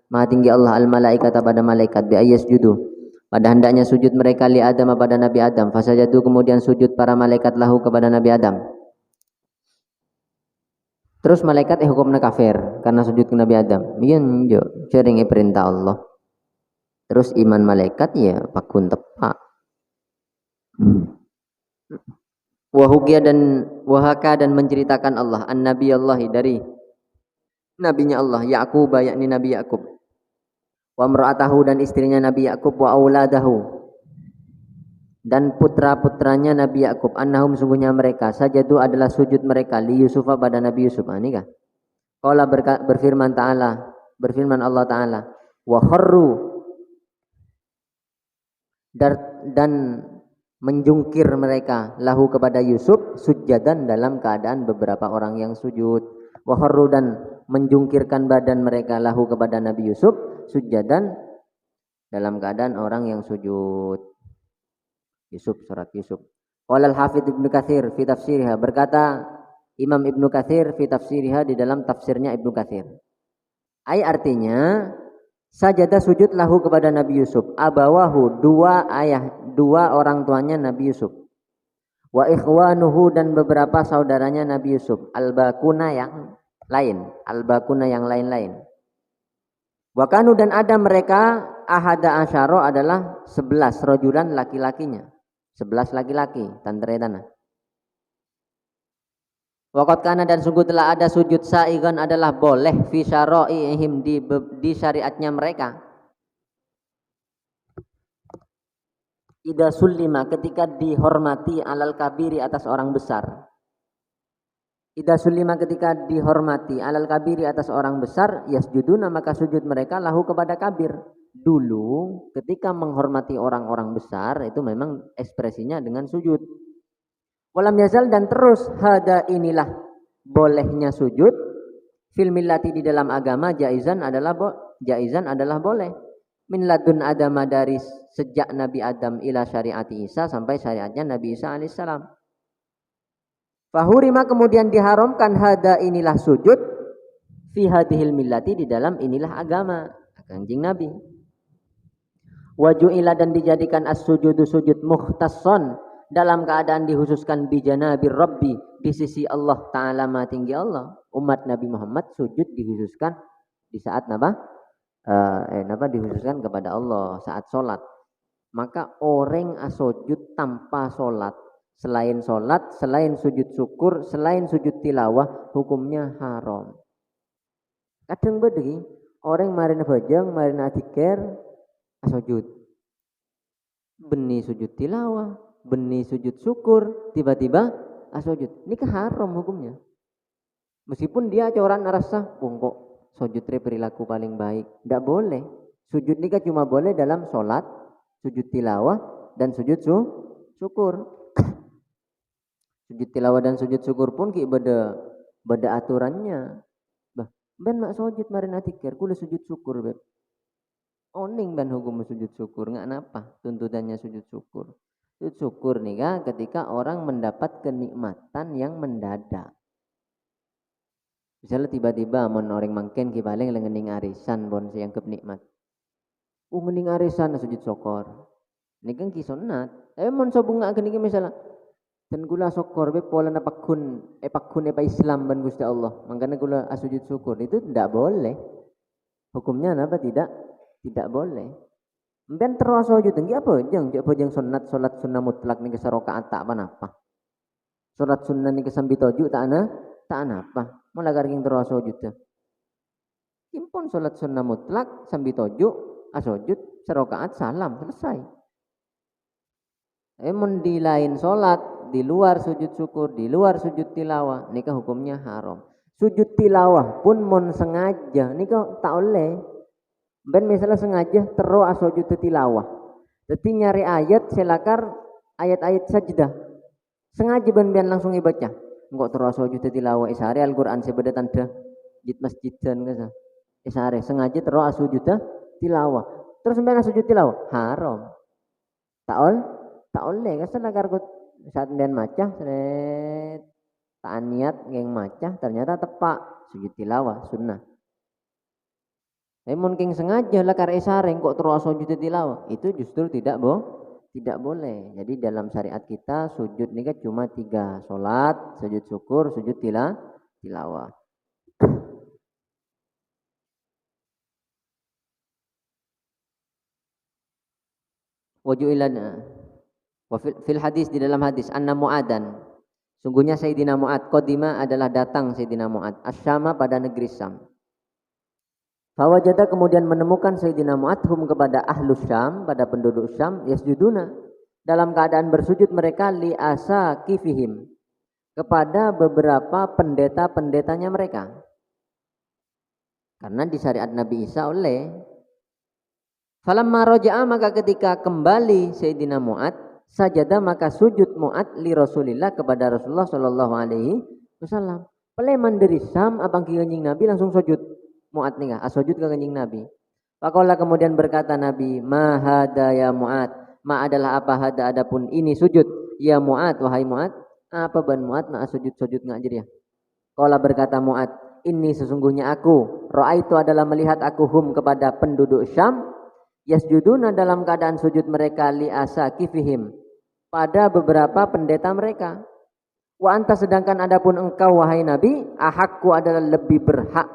Speaker 1: maha tinggi Allah al malaikat pada malaikat bi ayasjudu pada hendaknya sujud mereka li Adam pada Nabi Adam fasajadu kemudian sujud para malaikat lahu kepada Nabi Adam. Terus malaikat hukumna kafir karena sujud ke Nabi Adam. Yen yo seringe perintah Allah. Terus iman malaikat ya pakun tepak. Wahukia dan wahaka dan menceritakan Allah an Nabi Allah dari nabinya Allah Yaqub yakni Nabi Yaqub. Wa imra'atahu dan istrinya Nabi Yaqub wa auladahu dan putra-putranya Nabi Yaqub annahum sungguhnya mereka sajadu adalah sujud mereka li Yusufa pada Nabi Yusuf. Ini kah? Qala berfirman Allah Ta'ala wa kharru dan menjungkir mereka lahu kepada Yusuf sujadan dalam keadaan beberapa orang yang sujud. Wa kharru dan menjungkirkan badan mereka lahu kepada Nabi Yusuf sujadan dalam keadaan orang yang sujud. Yusuf, surat Yusuf. Qala al-Hafidz Ibnu Katsir fi tafsiriha, berkata Imam Ibnu Katsir fi tafsiriha di dalam tafsirnya Ibnu Katsir. Ai artinya sajada sujud lahu kepada Nabi Yusuf abawahu dua orang tuanya Nabi Yusuf wa ikhwanuhu dan beberapa saudaranya Nabi Yusuf al-bakuna yang lain-lain wa kanu dan ada mereka ahada asyara adalah 11 rojulan laki-lakinya 11 laki-laki tandre tanah. Waqat kana dan sungguh telah ada sujud sa'igan adalah boleh fi syara'ihim di syariatnya mereka. Ida sulima ketika dihormati alal kabiri atas orang besar. Ida sulima ketika dihormati alal kabiri atas orang besar yasjuduna maka sujud mereka lahu kepada kabir. Dulu ketika menghormati orang-orang besar itu memang ekspresinya dengan sujud. Walam yazal dan terus hada inilah bolehnya sujud fil millati di dalam agama jaizan adalah boleh min ladun adama dari sejak Nabi Adam ila syariati Isa sampai syariatnya Nabi Isa alaihissalam. Fahurima kemudian diharamkan hada inilah sujud fi hadhil millati di dalam inilah agama Kanjeng Nabi. Waju'ila dan dijadikan as-sujudu sujud mukhtasson dalam keadaan dikhususkan bijanabi Rabbi di sisi Allah Ta'ala maha tinggi Allah. Umat Nabi Muhammad sujud dikhususkan di saat dikhususkan kepada Allah saat sholat. Maka orang sujud tanpa sholat selain sujud syukur, selain sujud tilawah hukumnya haram. Kadang bedegi orang marina bajang, marina adikir sujud benih sujud tilawah, benih sujud syukur, tiba-tiba sujud. Ini haram hukumnya. Meskipun dia coran rasa, kok sujud perilaku paling baik. Tidak boleh. Sujud ini cuma boleh dalam sholat, sujud tilawah, dan sujud syukur. Sujud tilawah dan sujud syukur pun beda aturannya. Ben mak sujud marin atikir, kula sujud syukur beb. Oning ban hukum sujud syukur, nggak napa tuntutannya sujud syukur. Sujud syukur nih kan ketika orang mendapat kenikmatan yang mendadak. Misalnya tiba-tiba mon orang mangken ki paling ngening arisan bon siang kenikmat. Ngening arisan sujud syukur. Ini kan ki sunat. Mon sobunga gini misalnya dan kula syukur be pola na pakun Islam ban Gusti Allah. Mangkana kula sujud syukur itu tidak boleh. Hukumnya apa tidak boleh. Ben terus sujud tinggi apa? Jangan sunat salat sunnah mutlak nih ke rakaat tak apa. Salat sunnah nih ke sambitoju tak apa. Mulai garing terus sujud. Impun salat sunnah mutlak sambitoju sujud serakaat salam selesai. Emun di lain salat di luar sujud syukur, di luar sujud tilawah, nikah hukumnya haram. Sujud tilawah pun mon sengaja, nikah tak oleh. Ben misalnya sengaja terus sujud tilawah. Jadi nyari ayat selakar ayat-ayat sajdah. Sengaja ben langsung ibaca. Enggak terus sujud tilawah isare Al-Qur'an sebeda tanda jid masjidan kasa. Isare sengaja terus sujud tilawah. Terus ben sujud tilawah haram. Tak oleh kasa lakar saat ben maca tak niat ngeng maca ternyata tepak sujud tilawah sunnah. Mungkin sengaja lah karena isareng kok terus sujud tilawah itu justru tidak boleh. Jadi dalam syariat kita sujud ini kan cuma 3 sholat, sujud syukur, sujud tilawah. wajuilan fil hadis, di dalam hadis, anna Mu'adan, sungguhnya Sayyidina Mu'ad, qadima adalah datang Sayyidina Mu'ad, Asyama pada negeri Syam. Fawajada kemudian menemukan Sayyidina Mu'ad hum kepada ahlus Syam, pada penduduk Syam, yasjuduna, dalam keadaan bersujud mereka li asa kifihim, kepada beberapa pendeta-pendetanya mereka. Karena di syariat Nabi Isa oleh. Falamma raja'a, maka ketika kembali Sayyidina Mu'ad, sajada maka sujud Mu'ad li Rasulillah, kepada Rasulullah sallallahu alaihi wasallam. Peleman dari Syam abang kanjing Nabi langsung sujud. Mu'ad nih sujud ke kanjing Nabi. Faqala kemudian berkata Nabi, ma hada ya Mu'ad, ma adalah apa hada adapun ini sujud, ya Mu'ad wahai Mu'ad, apa ban Mu'ad ma sujud ngajir ya. Qala berkata Mu'ad, ini sesungguhnya aku, ra'aitu adalah melihat aku hum kepada penduduk Syam, yasjuduna dalam keadaan sujud mereka li asakifihim, pada beberapa pendeta mereka. Wa anta sedangkan adapun engkau wahai Nabi, ahakku adalah lebih berhak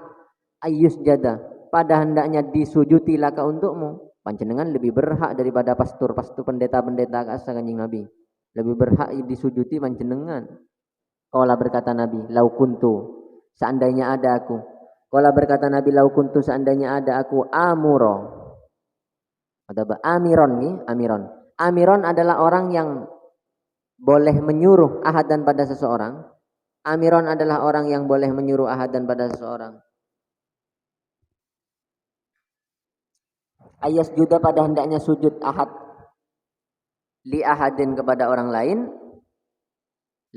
Speaker 1: ayus jada, pada hendaknya disujuti laka untukmu. Panjenengan lebih berhak daripada pastor-pastor pendeta-pendeta kasa kanjing Nabi. Lebih berhak disujuti panjenengan. Qala berkata Nabi, lau kuntu, seandainya ada aku. Qala berkata Nabi, lau kuntu, seandainya ada aku, amuro. Atau amiron nih, amiron. Amiron adalah orang yang boleh menyuruh ahadan pada seseorang. Amiron adalah orang yang boleh menyuruh ahadan pada seseorang. Ayas juda pada hendaknya sujud ahad li ahadin kepada orang lain,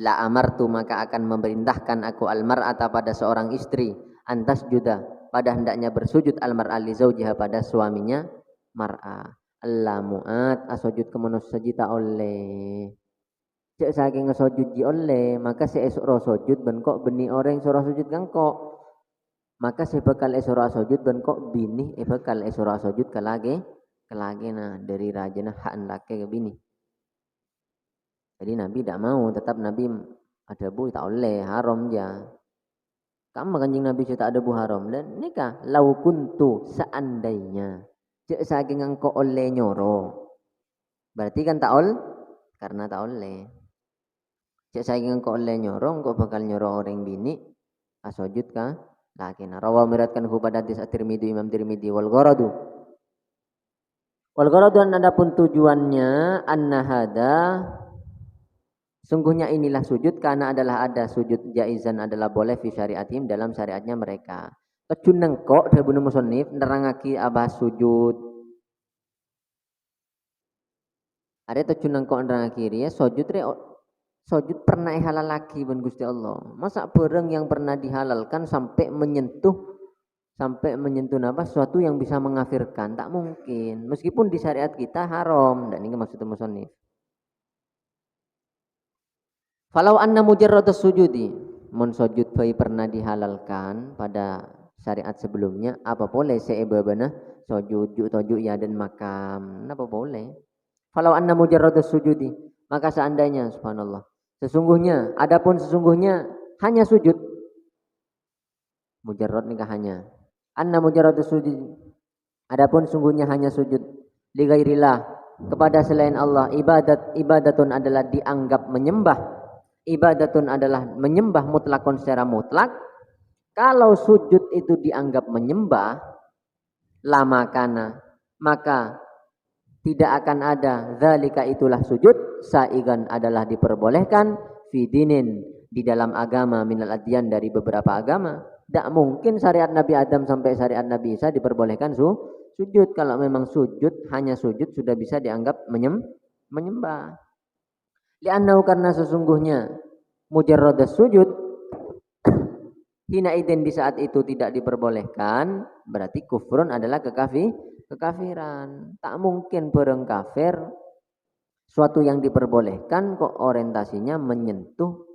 Speaker 1: la amartu maka akan memerintahkan aku almar'ata pada seorang istri, antas juda pada hendaknya bersujud almar'a li zaujiha pada suaminya mar'a. Allah Mu'ad asujud kemono sajita oleh cek saking ngesujud ji oleh, maka si esok sujud ben kok beni orang surah sujud kan kok, maka si bekal esok sujud ben kok bini bekal esok sujud kelage nah dari rajana hak laki ke bini. Jadi Nabi tidak mau, tetap Nabi ada bu tak oleh, haram ya. Kamu kanjing Nabi tak ada bu haram. Dan nikah lau kuntu, seandainya cek saking engkau oleh nyoro, berarti kan tak karena tak oleh. Cek saking engkau oleh nyoro, engkau bakal nyoro orang bini asujud kah laki. Rawa miratkan hu pada hadis at-Tirmidzi, Imam Tirmidzi, wal gharadu dan adapun tujuannya anna hada, sungguhnya inilah sujud, karena adalah ada sujud jaizan adalah boleh fi syariatim dalam syariatnya mereka. Kecuneng kok dabune musannif nerangake abah sujud. Ada kecuneng kok nerangake ya sujud pernah halal lagi ben Gusti Allah. Masa barang yang pernah dihalalkan sampai menyentuh apa sesuatu yang bisa mengafirkan, tak mungkin. Meskipun di syariat kita haram, dan ini maksudnya musannif. Falau anna mujarrad sujudi, mun sujud bayi pernah dihalalkan pada syariat sebelumnya, apa boleh seebabana sujud ya dan makam, apa boleh? Falau anna mujarrad sujudi, maka seandainya subhanallah, sesungguhnya hanya sujud, mujarrad nikah hanya anna mujarrad sujud, adapun sungguhnya hanya sujud li ghairillah kepada selain Allah, ibadatun adalah dianggap menyembah, ibadatun adalah menyembah mutlakon secara mutlak. Kalau sujud itu dianggap menyembah, lama kana, maka tidak akan ada zalika itulah sujud, saigan adalah diperbolehkan, fi dinin di dalam agama, minal adyan dari beberapa agama. Tidak mungkin syariat Nabi Adam sampai syariat Nabi Isa diperbolehkan sujud. Kalau memang sujud, hanya sujud sudah bisa dianggap menyembah. Li'annahu karena sesungguhnya mujarrad sujud hina idin di saat itu tidak diperbolehkan, berarti kufrun adalah kekafiran. Tak mungkin bareng kafir suatu yang diperbolehkan kok orientasinya menyentuh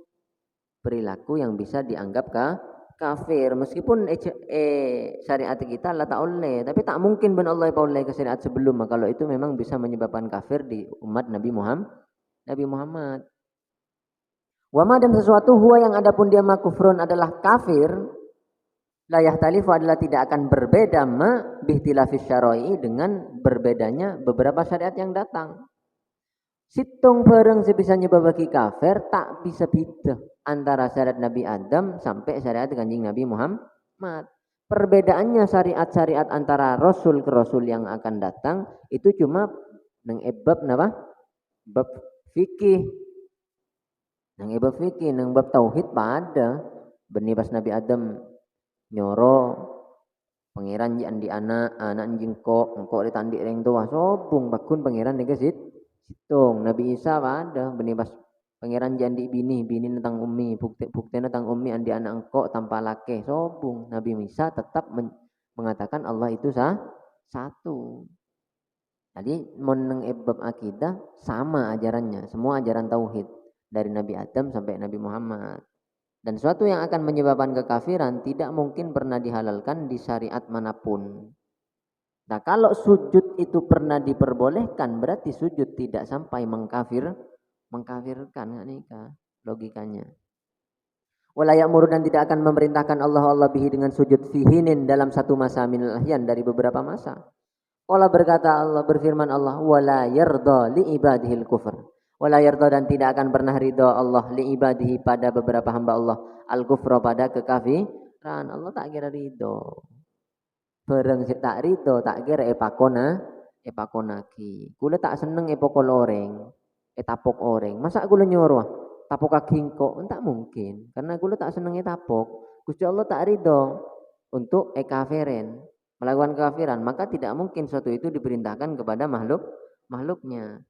Speaker 1: perilaku yang bisa dianggap kafir. Meskipun syariat kita lah tak oleh, tapi tak mungkin ben Allah oleh ke syariat sebelum, kalau itu memang bisa menyebabkan kafir di umat Nabi Muhammad. Wama dan sesuatu huwa yang adapun dia makufrun adalah kafir, la yahtalifu adalah tidak akan berbeda bihtilafis syar'i dengan berbedanya beberapa syariat yang datang. Situng bareng bisa nyebabaki kafir tak bisa beda antara syariat Nabi Adam sampai syariat Kanjeng Nabi Muhammad. Perbedaannya syariat-syariat antara rasul ke rasul yang akan datang itu cuma nang ebab napa? Bab fikih. Nang ebab fikih, nang bab tauhid pada benih pas Nabi Adam nyoro pangeran di anak jengkok engkok ditandik ring tua sobung bakun pangeran negasit situng Nabi Isa pada benih pas pangeran jandi bini tentang ummi bukti tentang ummi andi anak engkok tanpa laki sobung Nabi Isa tetap mengatakan Allah itu satu. Jadi meneng ebab akidah sama ajarannya semua ajaran tauhid dari Nabi Adam sampai Nabi Muhammad. Dan suatu yang akan menyebabkan kekafiran tidak mungkin pernah dihalalkan di syariat manapun. Nah kalau sujud itu pernah diperbolehkan berarti sujud tidak sampai mengkafirkan nikah logikanya. Wala ya'muru dan tidak akan memerintahkan Allah bihi dengan sujud fihinin dalam satu masa minal ahyan dari beberapa masa. Allah berkata Allah berfirman Allah wala yarda li ibadihil kufr. Wala yarda dan tidak akan pernah ridho Allah li ibadihi pada beberapa hamba Allah al-kufra pada kekafiran. Allah tak kira ridho. Bareng tak ridho tak kira epakonaki. Kula tak seneng epokol oreng, etapok oreng. Masa kula nyuruh tapok kaki kok tak mungkin. Karena kula tak seneng etapok. Gusti Allah tak ridho untuk kafirin, melakukan kekafiran, maka tidak mungkin suatu itu diperintahkan kepada makhluknya.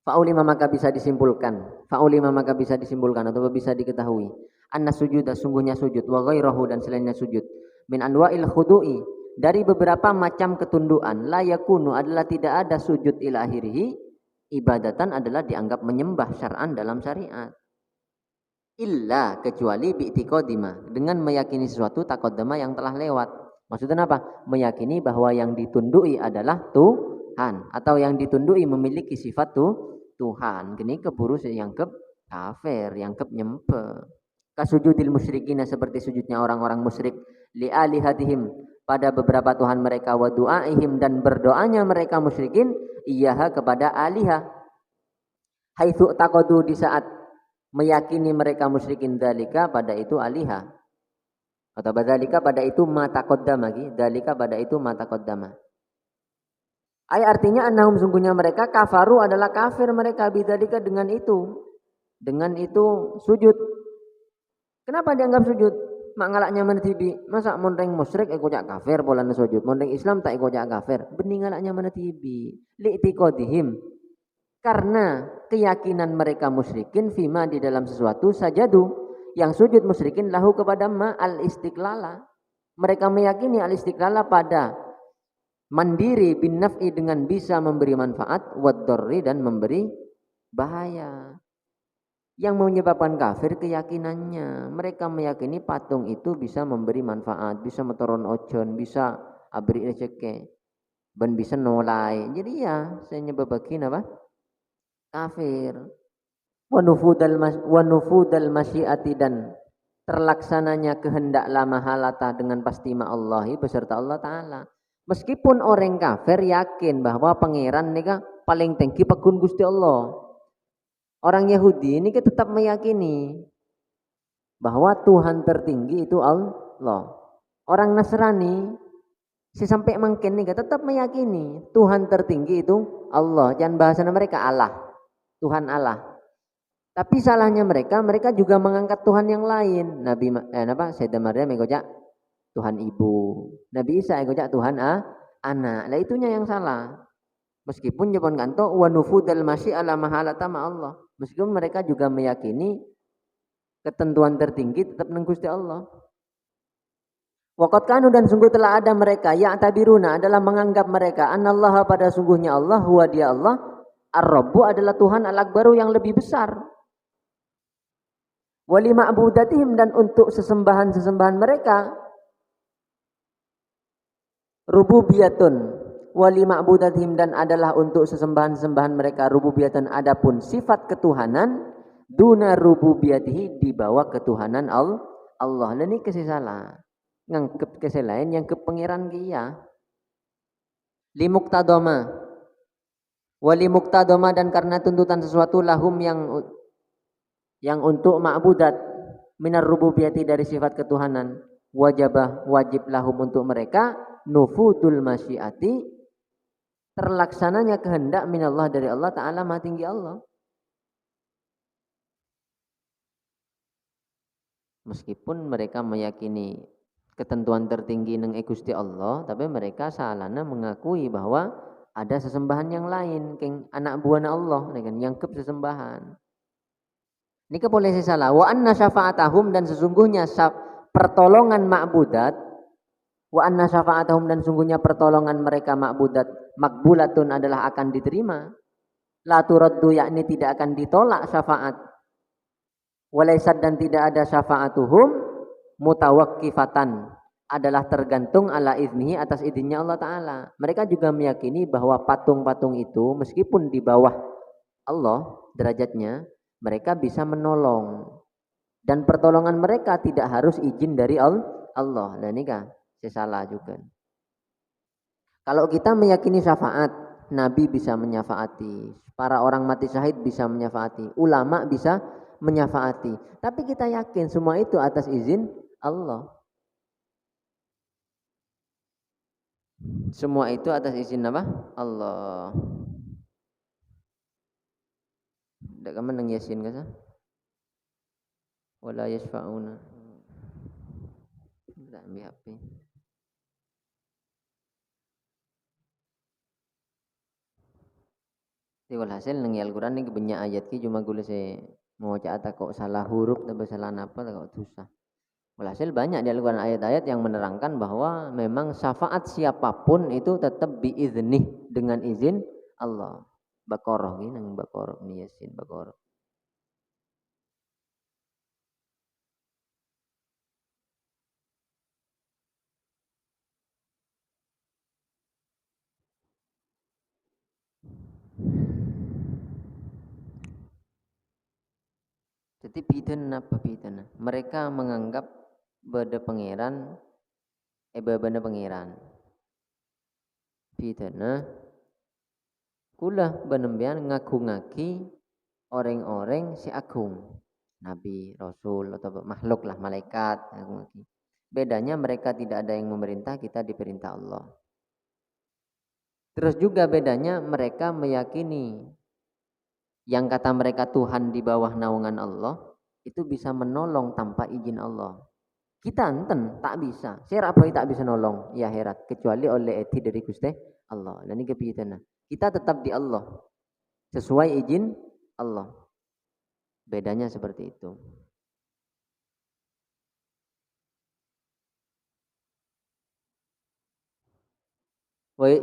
Speaker 1: Fa'ulima maka bisa disimpulkan atau bisa diketahui anna sujuda sungguhnya sujud wa ghairahu dan selainnya sujud min anwa'il khudu'i dari beberapa macam ketunduan la yakunu adalah tidak ada sujud ila akhirih ibadatan adalah dianggap menyembah syar'an dalam syariat illa kecuali bi'tiqadima dengan meyakini sesuatu taqaddama yang telah lewat. Maksudnya apa? Meyakini bahwa yang ditundui adalah Tuhan atau yang ditundui memiliki sifat Tuhan. Gini keburu yang kafir, yang nyempe. Kasujudil musyrikin seperti sujudnya orang-orang musyrik li alihatihim pada beberapa tuhan mereka wa du'aihim dan berdoanya mereka musyrikin iyaha kepada alihah. Haitsu taqadu di saat meyakini mereka musyrikin dalika pada itu alihah. Atau badalika pada itu mata qaddama lagi, dalika pada itu mata qaddama. Artinya annahum sungguhnya mereka kafaru adalah kafir mereka bidzalika dengan itu. Dengan itu sujud. Kenapa dianggap sujud? Mak ngalaknya menetibi. Masa mondeng musyrik jak kafir boleh sujud. Mondeng Islam tak jak kafir. Bening ngalaknya menetibi. Li'tiqadihim. Karena keyakinan mereka musyrikin fima di dalam sesuatu sajadu yang sujud musyrikin lahu kepada ma al-istiqlala. Mereka meyakini al-istiqlala pada mandiri bin naf'i dengan bisa memberi manfaat wad-darri dan memberi bahaya. Yang menyebabkan kafir keyakinannya. Mereka meyakini patung itu bisa memberi manfaat, bisa metoron ojon, bisa abri rezeki, dan bisa nolai. Jadi ya, saya nyebabakin apa? Kafir. Wa nufudal masyiati dan terlaksananya kehendak lama halata dengan pasti ma'allahi beserta Allah Ta'ala. Meskipun orang kafir yakin bahwa pangeran nika paling tinggi pegun Gusti Allah. Orang Yahudi ini tetap meyakini bahwa Tuhan tertinggi itu Allah. Orang Nasrani sampai mungkin nih tetap meyakini Tuhan tertinggi itu Allah. Jangan bahasa mereka Allah, Tuhan Allah. Tapi salahnya mereka juga mengangkat Tuhan yang lain. Nabi Sayyidah Maryam ngojak Tuhan ibu. Nabi Isa ngojak Tuhan anak. Lah itunya yang salah. Meskipun Jepun kanto wa nufudal masyi ala mahalata ma Allah. Meskipun mereka juga meyakini ketentuan tertinggi tetap nang Gusti Allah. Waqat kanu dan sungguh telah ada mereka yang tabiruna adalah menganggap mereka anallaha pada sungguhnya Allah huwa dia Allah ar-rabbu adalah Tuhan al-akbaru yang lebih besar. Wali ma'budatihim dan untuk sesembahan-sesembahan mereka rububiyatun wali ma'budatihim dan adalah untuk sesembahan-sesembahan mereka rububiyatan adapun sifat ketuhanan duna rububiyatihi di bawah ketuhanan Allah. Ini salah. Ngangkep keselain yang kepengiran kia. Limuktadoma Wali muktadoma dan karena tuntutan sesuatu lahum yang untuk ma'budat minar rububiyati dari sifat ketuhanan wajib lahum untuk mereka nufudul masyiati terlaksananya kehendak minallah dari Allah Ta'ala maha tinggi Allah. Meskipun mereka meyakini ketentuan tertinggi neng Gusti Allah, tapi mereka salahnya mengakui bahwa ada sesembahan yang lain, keng anak buahna Allah, yang kep sesembahan. Ini kepolisi salah. Wa anna syafa'atahum dan sesungguhnya pertolongan ma'budat, wa anna syafa'atahum dan sungguhnya pertolongan mereka ma'budat makbulatun adalah akan diterima. La turaddu yakni tidak akan ditolak syafaat. Walaisad dan tidak ada syafa'atuhum mutawakkifatan adalah tergantung ala iznihi atas izinnya Allah Ta'ala. Mereka juga meyakini bahwa patung-patung itu meskipun di bawah Allah derajatnya, mereka bisa menolong. Dan pertolongan mereka tidak harus izin dari Allah. Dan ini kan salah juga. Kalau kita meyakini syafaat, Nabi bisa menyafaati, para orang mati syahid bisa menyafaati, ulama bisa menyafaati. Tapi kita yakin semua itu atas izin Allah. Semua itu atas izin apa? Allah. Tidak kamu nang yasin ka sa? Wala yasfa'una. Tidak ambil HP. Di walhasil nang Al-Quran ni banyak ayat ki cuma gula se mau cata kok salah huruf atau salah apa kok susah. Walhasil banyak di Al-Quran ayat-ayat yang menerangkan bahwa memang syafaat siapapun itu tetap biiznih dengan izin Allah. Baqarah ini nang Baqarah ni Yasin Baqarah. Jadi bidana apa bidana? Mereka menganggap bada pangeran bada pangeran. Bidana kula benembian ngagungaki orang-orang si agung. Nabi, Rasul atau makhluk lah malaikat. Bedanya mereka tidak ada yang memerintah, kita diperintah Allah. Terus juga bedanya mereka meyakini yang kata mereka Tuhan di bawah naungan Allah itu bisa menolong tanpa izin Allah. Kita enten tak bisa. Saya apa tak bisa nolong ya herat kecuali oleh eti dari Gusti Allah. Dan ini kepikiran. Kita tetap di Allah sesuai izin Allah. Bedanya seperti itu.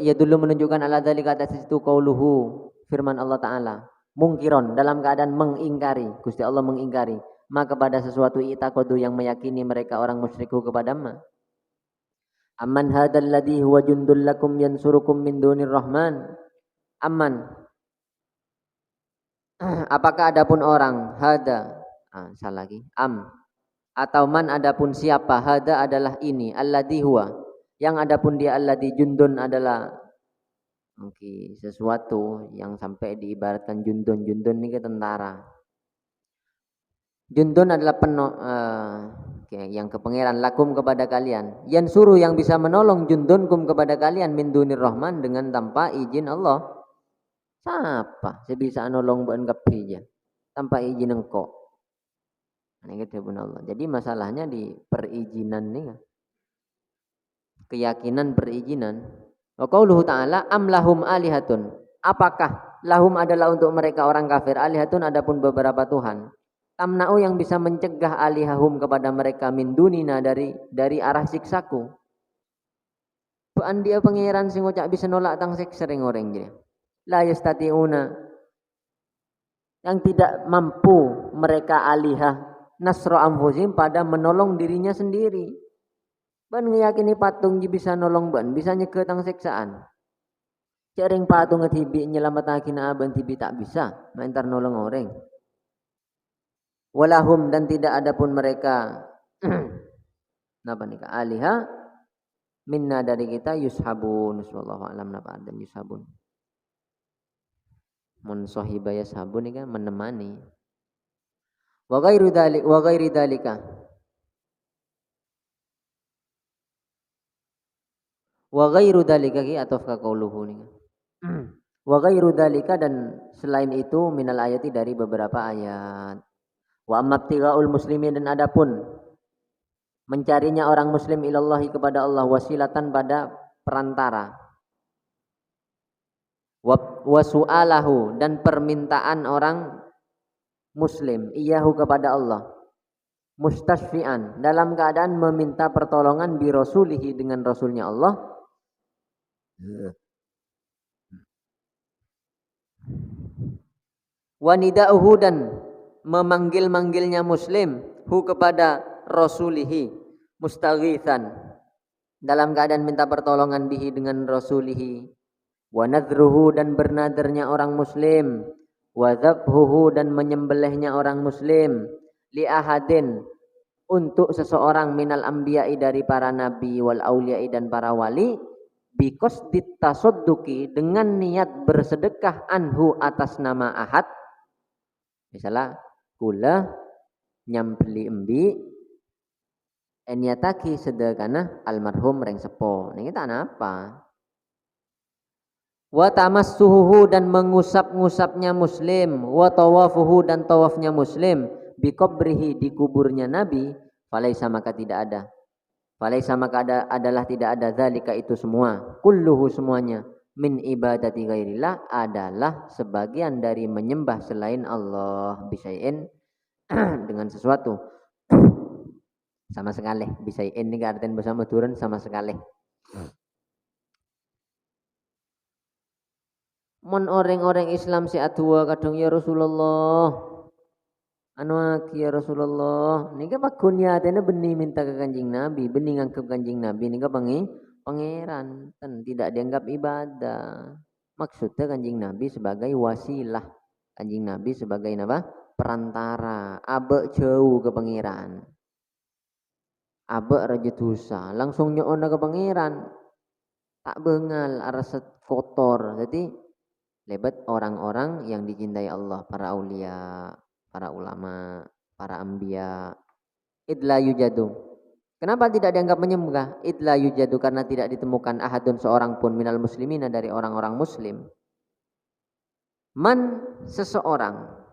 Speaker 1: Ya dulu menunjukkan ala dzalika atas itu qauluhu firman Allah Ta'ala mungkiron dalam keadaan mengingkari Gusti Allah mengingkari maka kepada sesuatu i'taqadu yang meyakini mereka orang musyriku kepada ma amman hadzal ladzi huwa jundul lakum yansurukum min dunir rahman amman apakah adapun orang hada salah lagi atau man adapun siapa hada adalah ini alladzi huwa yang adapun dia alladzi jundun adalah mungkin sesuatu yang sampai diibaratkan jundun ini ke tentara. Jundun adalah yang kepangeran lakum kepada kalian. Yang suruh yang bisa menolong jundunkum kepada kalian min dunir rahman dengan tanpa izin Allah. Siapa? Saya bisa nolong bukan kepinya tanpa izin engkau. Ini kita Allah. Jadi masalahnya di perizinan nih. Keyakinan perizinan. Wa qauluhu ta'ala am lahum alihatun. Apakah lahum adalah untuk mereka orang kafir alihatun adapun beberapa tuhan. Tamna'u yang bisa mencegah alihahum kepada mereka min dunina dari arah siksaku. Bukan dia pangeran sing ucap bisa nolak tang siksa ring orang jadi. La yastati'una yang tidak mampu mereka alihah nasra anfusihim pada menolong dirinya sendiri. Ban ngeyakini patung bisa nolong ban, bisa nyegah tang siksaan. Cering patung ngetibi nyelamatake na ban tibi tak bisa, mentar nolong orang. Walahum dan tidak ada pun mereka napa nika aliha minna dari kita yushabun sallallahu alam napa dan yushabun. Mun sahiba yashabu ni kan menemani. Wa ghairi dzalika. Wa ghairu dzalika ki atau ka qauluhu ni. Wa ghairu dzalika dan selain itu minal ayati dari beberapa ayat. Wa amabtigaul muslimin dan adapun mencarinya orang muslim ilallahi kepada Allah wasilatan pada perantara. Wa su'alahu dan permintaan orang muslim iyahu kepada Allah. Mustasfian dalam keadaan meminta pertolongan bi rasulihi dengan rasulnya Allah. Wa nida'uhu dan memanggil-manggilnya muslim hu kepada rasulihi mustaghitsan dalam keadaan minta pertolongan bihi dengan rasulihi. Wa nadruhu dan bernadarnya orang muslim, wa dzabhuhu dan menyembelihnya orang muslim, li ahadin untuk seseorang minal anbiya'i dari para nabi wal auliya'i dan para wali, biqasdit tasadduqi dengan niat bersedekah anhu atas nama ahad. Misalnya kula nyambeli embi eniataki sedekana almarhum reng sepo. Ning kita napa? Wa tamassuhu dan mengusap-ngusapnya muslim, wa tawafuhu dan tawafnya muslim, bi qabrihi di kuburnya Nabi, falaisa maka tidak ada. Falaisa maka adalah tidak ada zalika itu semua, kulluhu semuanya min ibadati ghairillah adalah sebagian dari menyembah selain Allah bisain dengan sesuatu. Sama sekali bisain ini artinya bersama turun sama sekali. Mon orang-orang Islam si atua kadang ya Rasulullah. Anu ya Rasulullah. Nika pakun niatena benih minta ke Kanjeng Nabi, benih ngangkep Kanjeng Nabi nika pangeran kan tidak dianggap ibadah. Maksudnya Kanjeng Nabi sebagai wasilah. Kanjeng Nabi sebagai apa? Perantara. Abe jauh ke pangeran. Abe raja dosa, langsung nyoona ke pangeran. Tak bengal araset kotor. Jadi lebat orang-orang yang dicintai Allah, para aulia, para ulama, para anbiya. Idla yujadu. Kenapa tidak dianggap menyembah? Idla yujadu karena tidak ditemukan ahadun seorang pun minal muslimina dari orang-orang muslim. Man seseorang.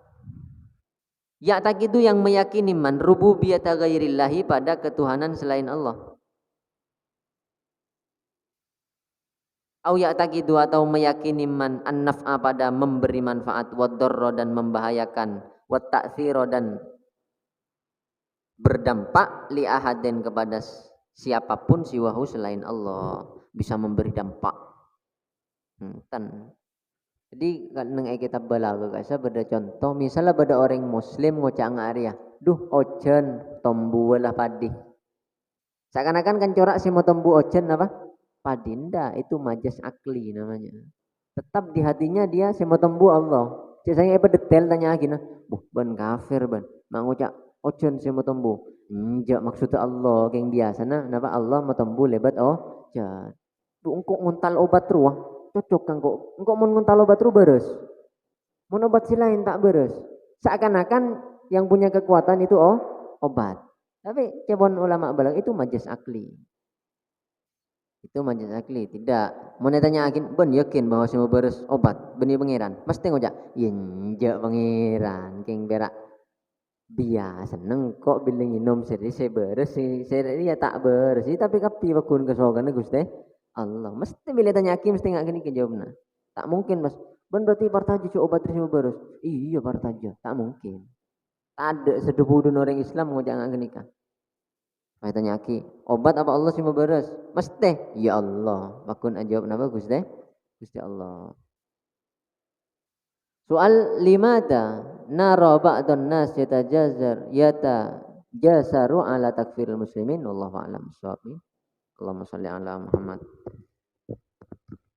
Speaker 1: Ya'taqidu yang meyakini man rububiyata ghairillahi pada ketuhanan selain Allah. Au ya'taqidu atau meyakini man an-naf'a pada memberi manfaat, wa dharra dan membahayakan, wa ta'thira dan berdampak li ahadin kepada siapapun siwahu selain Allah, bisa memberi dampak. Jadi nang kitab balaghah guys, beda contoh misalnya beda orang muslim ngocak ngaria, duh ojen tombu lah padi. Seakan-akan kan corak si mau tombu ojen apa? Padinda itu majas akli namanya. Tetap di hatinya dia semua tembu Allah. Saya apa detail tanya lagi nah, ban kafir ban. Mengucap ojen semua tembu. Enggak maksudnya Allah yang biasa nah, napa Allah mau tembu lebat oh jad. Bu engkau nguntal obat ruah cocok kan kok. Engkau mau nguntal obat ruah beres. Mau obat si lain tak beres. Seakan-akan yang punya kekuatan itu oh obat. Tapi cebon ulama balang itu majas akli. Itu majas akli tidak. Mau tanya akin ben yakin bahwa semua beres obat benih pangeran mesti ngojak injak pangeran keng berak biasa seneng kok bila minum seri saya beres seri ya tak beres tapi kapi bakun kesogan Gusti Allah mesti bila tanya akin mesti nggak gini kejawabna tak mungkin mas ben berarti partaja obat semua beres iya partaja tak mungkin tak ada sedebudun orang Islam ngojak nggak gini kan. Saya tanya aki, obat apa Allah sih mau beres? Mesti, ya Allah. Makun jawab napa Gusti? Gusti Allah. Soal limada nara ba'dun nas yatajasaru ala takfiril muslimin wallahu a'lam bissawab. Allahumma shalli ala Muhammad.